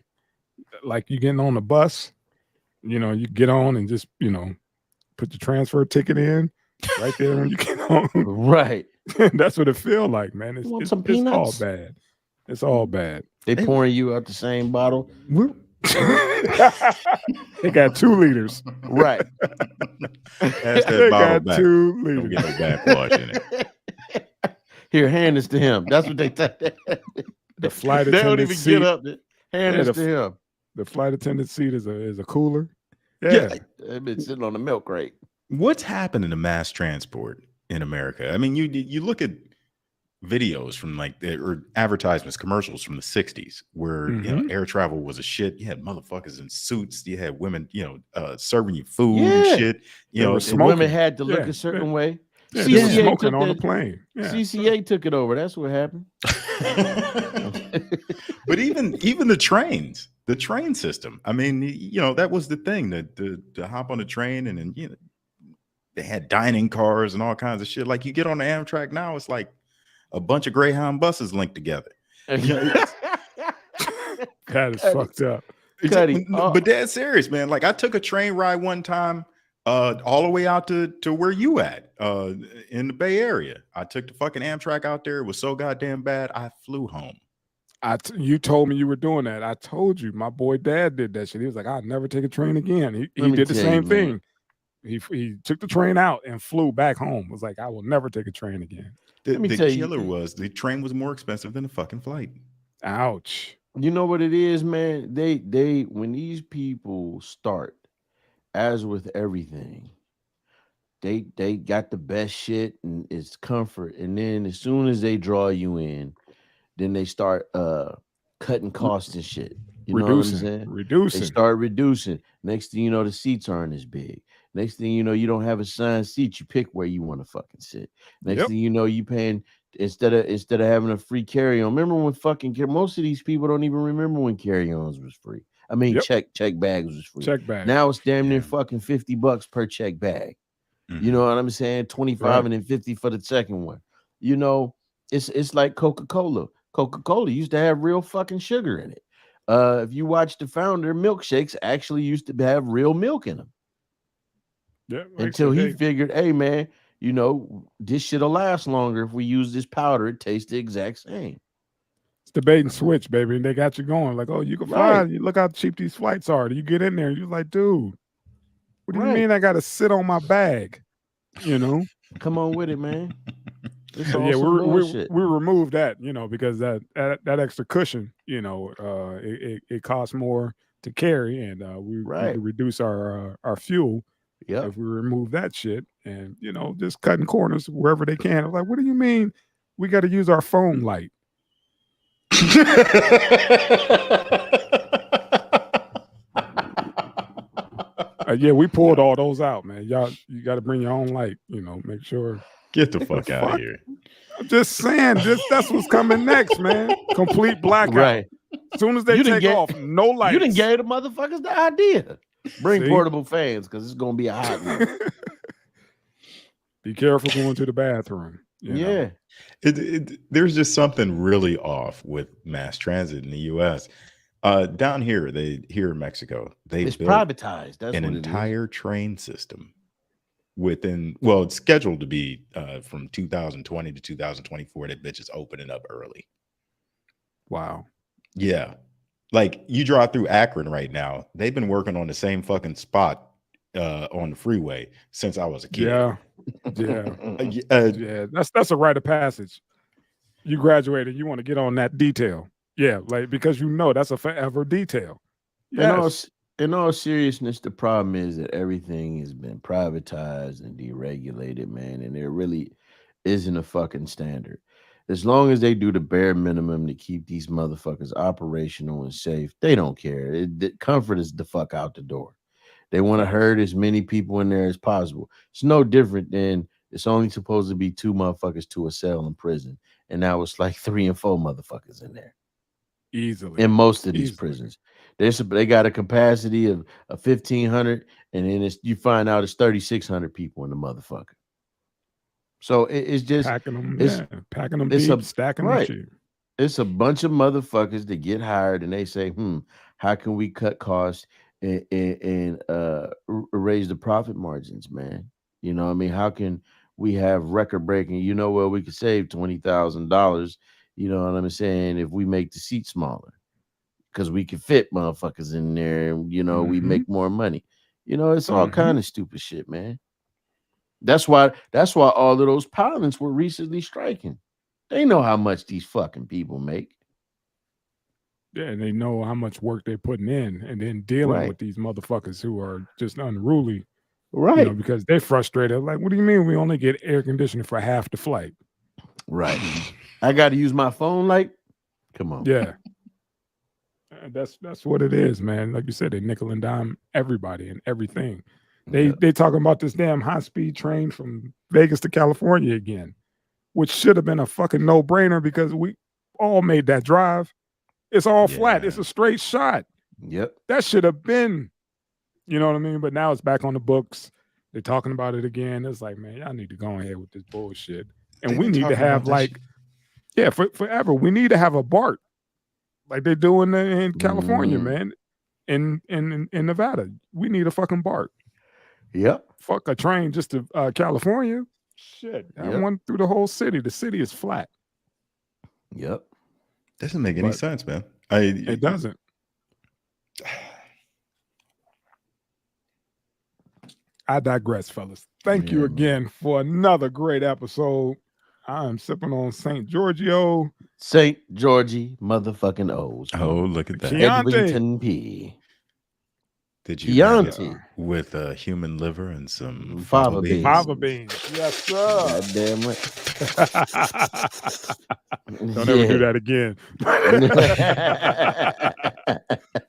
like you getting on the bus. You get on and just put the transfer ticket in right there when you get on. Right. That's what it feel like, man. It's all bad. It's all bad. They pouring you out the same bottle. They got 2 liters. Right. That's that They bottle got back. 2 liters. Don't get no backwash in it. Here, hand this to him. That's what they say. The flight They attendant don't even seat, get up. Hand this to him. The flight attendant seat is a cooler. Yeah. They've been sitting on the milk crate. What's happening to mass transport in America? I mean, you look at videos from or advertisements, commercials from the 60s where air travel was a shit. You had motherfuckers in suits. You had women, serving you food and shit. Women had to look a certain way. Yeah, CCA smoking on the plane. Yeah. CCA took it over. That's what happened. But even the trains, the train system. I mean, that was the thing, to hop on the train and then they had dining cars and all kinds of shit. Like you get on the Amtrak now, it's like a bunch of Greyhound buses linked together. That is fucked up. But that's serious, man. Like I took a train ride one time, all the way out to where you at, in the Bay Area. I took the fucking Amtrak out there. It was so goddamn bad, I flew home. You told me you were doing that. I told you, my boy dad did that shit. He was like, I'll never take a train again. He did the same thing. He took the train out and flew back home. Was like, I will never take a train again. The killer was the train was more expensive than the fucking flight. Ouch. You know what it is, man? They when these people start, as with everything, they got the best shit and it's comfort. And then as soon as they draw you in, then they start cutting costs and shit. You know what I'm saying? Reducing. They start reducing. Next thing you know, the seats aren't as big. Next thing you know, you don't have assigned seats. You pick where you want to fucking sit. Next thing you know, you paying instead of having a free carry-on. Remember when most of these people don't even remember when carry-ons was free. I mean, check bags was free. Check bags. Now it's damn near fucking $50 per check bag. You know what I'm saying? 25 and then 50 for the second one. It's like Coca-Cola. Coca-Cola used to have real fucking sugar in it. If you watch the founder, milkshakes actually used to have real milk in them. Yeah, until he figured, hey man, this shit'll last longer if we use this powder. It tastes the exact same. It's the bait and switch, baby. And they got you going like, oh, you can fly. You look how cheap these flights are. You get in there, you're like, dude, what do you mean I got to sit on my bag? Come on with it, man. Yeah, we removed that, because that extra cushion, it costs more to carry, and we reduce our fuel. Yeah, if we remove that shit, and just cutting corners wherever they can. I'm like, what do you mean? We got to use our phone light. Yeah, we pulled all those out, man. Y'all, you got to bring your own light. Make sure. Get the fuck out of here. I'm just saying, that's what's coming next, man. Complete blackout. Right. As soon as they take off, no lights. You didn't gave the motherfuckers the idea. Bring portable fans because it's gonna be a hot one. Be careful going to the bathroom. Yeah. There's just something really off with mass transit in the U.S. Down here, here in Mexico, it's built privatized. That's an entire train system. It's scheduled to be from 2020 to 2024. That bitch is opening up early. Wow. Yeah. Like you drive through Akron right now. They've been working on the same fucking spot on the freeway since I was a kid. Yeah. That's a rite of passage. You graduated, you want to get on that detail. Yeah, like because that's a forever detail. Yes. in all seriousness, the problem is that everything has been privatized and deregulated, man, and there really isn't a fucking standard. As long as they do the bare minimum to keep these motherfuckers operational and safe, they don't care. The comfort is the fuck out the door. They want to herd as many people in there as possible. It's no different than it's only supposed to be 2 motherfuckers to a cell in prison, and now it's like 3 and 4 motherfuckers in there. Easily. In most of these prisons, they got a capacity of 1,500, and then you find out it's 3,600 people in the motherfucker. So it's just packing them, packing them it's deep, stacking them cheap. It's a bunch of motherfuckers that get hired, and they say, how can we cut costs and raise the profit margins, man? You know what I mean? How can we have record breaking? You know, well, we could save $20,000. You know what I'm saying? If we make the seat smaller, because we can fit motherfuckers in there, and we make more money. It's all kind of stupid shit, man. That's why all of those pilots were recently striking. They know how much these fucking people make. Yeah, and they know how much work they're putting in, and then dealing with these motherfuckers who are just unruly. Right. Because they're frustrated. Like, what do you mean we only get air conditioning for half the flight? Right. I got to use my phone light? Come on. Yeah. That's what it is, man. Like you said, they nickel and dime everybody and everything. They talking about this damn high-speed train from Vegas to California again, which should have been a fucking no-brainer because we all made that drive. It's all flat. It's a straight shot. Yep. That should have been, you know what I mean? But now it's back on the books. They're talking about it again. It's like, man, y'all need to go ahead with this bullshit. And we need to have forever. We need to have a BART like they're doing in California, man. In Nevada, we need a fucking BART. Yep. Fuck a train just to California. Shit. I went through the whole city. The city is flat. Yep. Doesn't make any sense, man. It doesn't. I digress, fellas. Thank you again for another great episode. I'm sipping on St. Giorgio. St. Georgie motherfucking O's. Oh, look at that. Chianti. Edwington P. Did you Chianti with human liver and some fava beans? Fava beans. Yes, sir. God damn right. Don't ever do that again.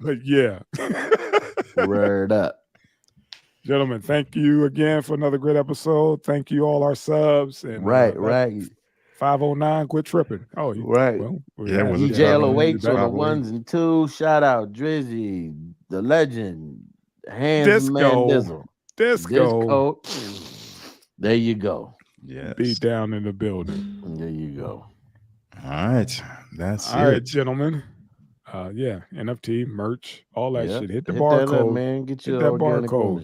But yeah. Word up. Gentlemen, thank you again for another great episode. Thank you all our subs. And right. 509, quit tripping. Oh, right. Well, jail awaits on the 1s and 2s. Shout out Drizzy, the legend, Hands Man Disco. There you go. Yeah. Be down in the building. There you go. All right. That's all right, gentlemen. NFT, merch, all that shit. Hit the Hit barcode, that up, man. Get your barcode.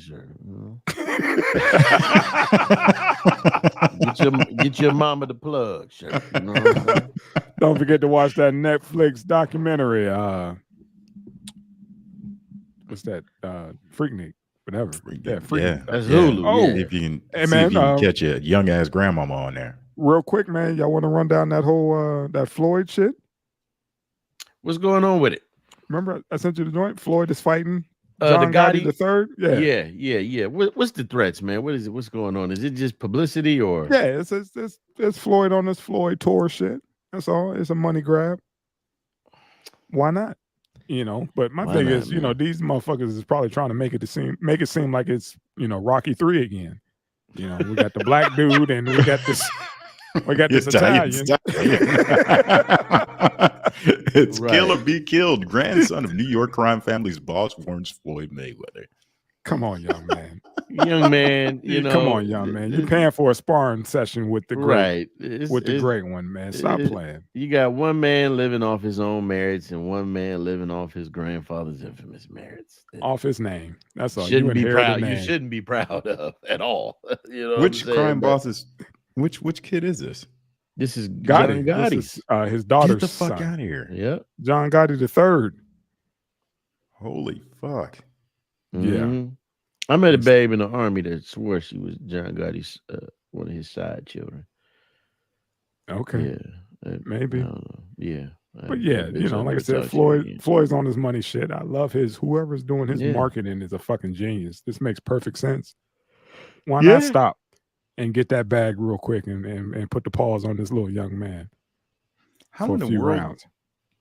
Get your mama the plug shirt. You know what I'm saying? Don't forget to watch that Netflix documentary. What's that? Freaknik, whatever. Freaknik. That's Hulu. Oh, if you can catch a young ass grandmama on there. Real quick, man. Y'all want to run down that whole that Floyd shit? What's going on with it? Remember, I sent you the joint. Floyd is fighting John Gotti the third. Yeah. What's the threats, man? What is it? What's going on? Is it just publicity or? Yeah, it's Floyd on this Floyd tour shit. That's all. It's a money grab. Why not? But my thing is, man? These motherfuckers is probably trying to make it seem like it's Rocky 3 again. We got the black dude and we got this Italian. It's kill or be killed. Grandson of New York crime family's boss warns Floyd Mayweather. Come on, young man. Young man, come on, young man. You're paying for a sparring session with the great, the great one, man. Stop playing. You got one man living off his own merits and one man living off his grandfather's infamous merits. Off his name. That's all. Shouldn't be proud. You shouldn't be proud of at all. Which crime bosses? Which kid is this? This is Gotti. John Gotti. This is, his daughter's Get the fuck son. out of here. Yep. John Gotti the third. Holy fuck. Yeah. I met a babe in the army that swore she was John Gotti's one of his side children. Okay. Yeah. Maybe. Yeah. But yeah, you know, like I said, Floyd's on his money shit. I love whoever's doing his marketing is a fucking genius. This makes perfect sense. Why not stop and get that bag real quick and put the paws on this little young man? How in the world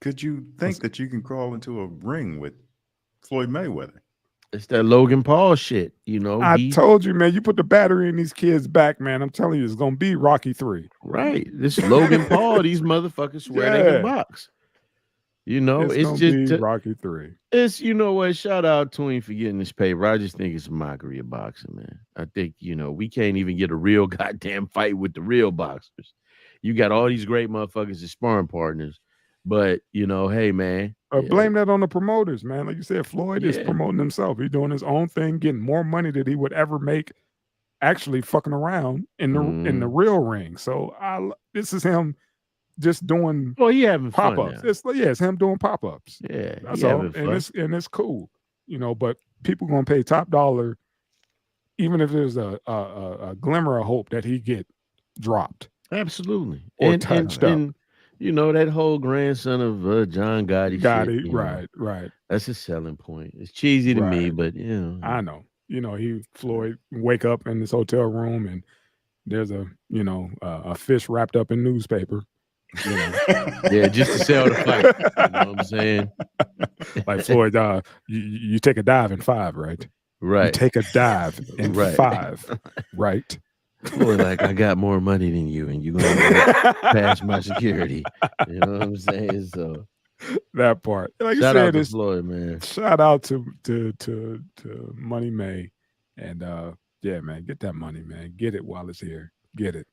could you think that you can crawl into a ring with Floyd Mayweather? It's that Logan Paul shit, you know. I told you, man, you put the battery in these kids' back, man. I'm telling you, it's going to be Rocky 3. Right. This Logan Paul, these motherfuckers swear they can box. You know, it's just Rocky 3. It's, you know what, shout out to him for getting this paper. I just think it's a mockery of boxing, man. I think, you know, we can't even get a real goddamn fight with the real boxers. You got all these great motherfuckers as sparring partners. But, you know, hey, man. Blame that on the promoters, man. Like you said, Floyd is promoting himself. He's doing his own thing, getting more money than he would ever make actually fucking around in the real ring. So this is him just doing he having pop-ups. It's him doing pop-ups. Yeah. That's all. And it's cool. You know, but people gonna pay top dollar, even if there's a glimmer of hope that he get dropped. Absolutely. Or touched up. And you know, that whole grandson of John Gotti shit, right. That's a selling point. It's cheesy to me, but you know. I know. You know, Floyd wake up in this hotel room and there's a fish wrapped up in newspaper. You know. Yeah, just to sell the fight. You know what I'm saying? Like Floyd, you take a dive in 5, right? Right. You take a dive in 5, right? Floyd, like, I got more money than you, and you're gonna pass my security. You know what I'm saying? So that part. Like shout out to Floyd, man. Shout out to Money May. And yeah, man, get that money, man. Get it while it's here. Get it.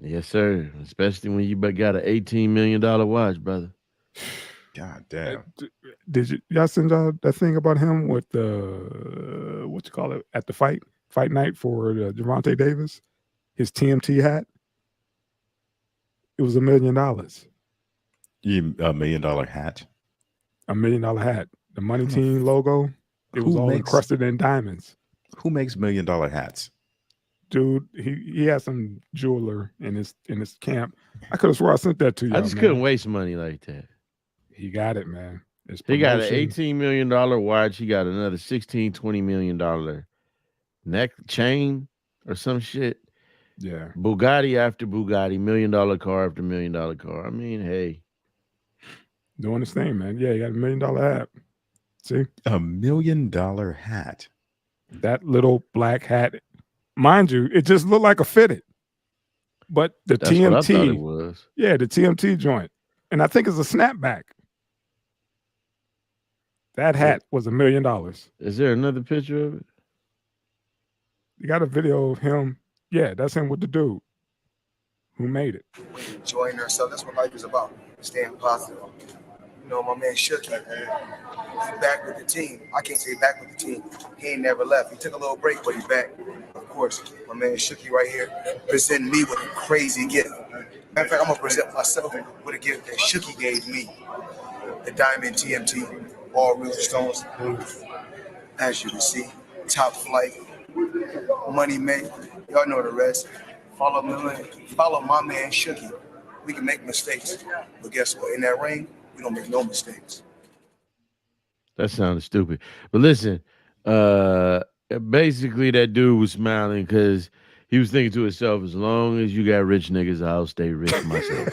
Yes, sir. Especially when you got an $18 million watch, brother. God damn. Did y'all send y'all that thing about him with the what you call it at the fight night for Gervonta Davis? His TMT hat. It was $1 million. $1 million hat. $1 million hat. The Money Team logo. It was all encrusted in diamonds. Who makes $1 million hats? Dude, he had some jeweler in his camp. I could have swore I sent that to you. I just couldn't waste money like that. He got it, man. He got an $18 million watch. He got another $16-20 million neck chain or some shit. Yeah. Bugatti after Bugatti, $1 million car after $1 million car. I mean, hey. Doing his thing, man. Yeah, he got $1 million hat. See? $1 million hat. That little black hat. Mind you, it just looked like a fitted. But that's TMT. What I thought it was. Yeah, the TMT joint. And I think it's a snapback. That hat was $1 million. Is there another picture of it? You got a video of him. Yeah, that's him with the dude who made it. We enjoying ourselves. That's what life is about. Staying positive. You know, my man Shooky, he back with the team. I can't say back with the team. He ain't never left. He took a little break, but he's back. Of course, my man Shooky right here presenting me with a crazy gift. Matter of fact, I'm going to present myself with a gift that Shooky gave me. The Diamond TMT, all real stones. As you can see, top flight, money made. Y'all know the rest. Follow my man Shooky. We can make mistakes, but guess what? In that ring, we don't make no mistakes. That sounded stupid. But listen, basically that dude was smiling because he was thinking to himself, as long as you got rich niggas, I'll stay rich myself.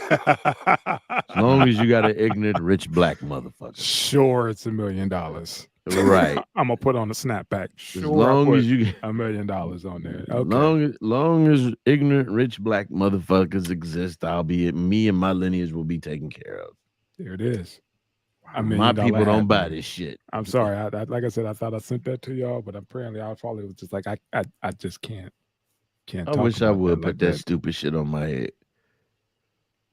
As long as you got an ignorant, rich black motherfucker. Sure, it's $1 million. Right. I'm gonna put on the snapback. Sure, as long as you get $1 million on there. Okay. Long as ignorant, rich black motherfuckers exist, me and my lineage will be taken care of. There it is. My people don't buy this shit. I'm sorry. I like I said, I thought I sent that to y'all, but apparently I probably was just like, I just can't. I wish I would put that stupid shit on my head.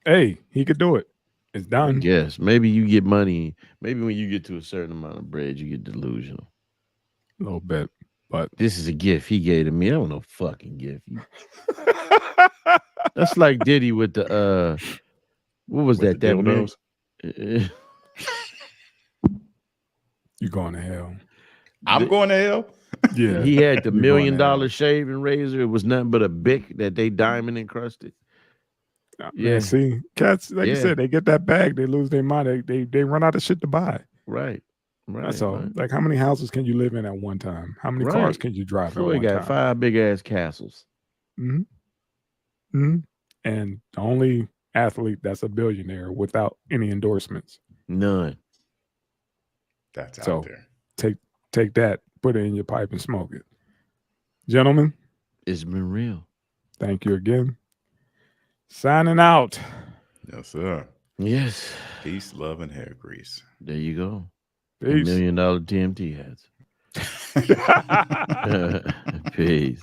Hey, he could do it. It's done. Yes, maybe you get money. Maybe when you get to a certain amount of bread, you get delusional. A little bit, but this is a gift he gave to me. I don't know fucking gift. That's like Diddy with the what was that? That man. You going to hell? I'm going to hell. Yeah, he had the $1 million shaving razor. It was nothing but a Bic that they diamond encrusted. Man, see, cats, like you said, they get that bag, they lose their mind, they run out of shit to buy. Right. That's all. Like, how many houses can you live in at one time? How many cars can you drive at one Floyd got time? 5 big ass castles. And the only athlete that's a billionaire without any endorsements. None. That's so out there. Take that, put it in your pipe and smoke it. Gentlemen, it's been real. Thank you again. Signing out. Yes, sir. Yes. Peace, love, and hair grease. There you go. Peace. $1 million TMT hats. Peace.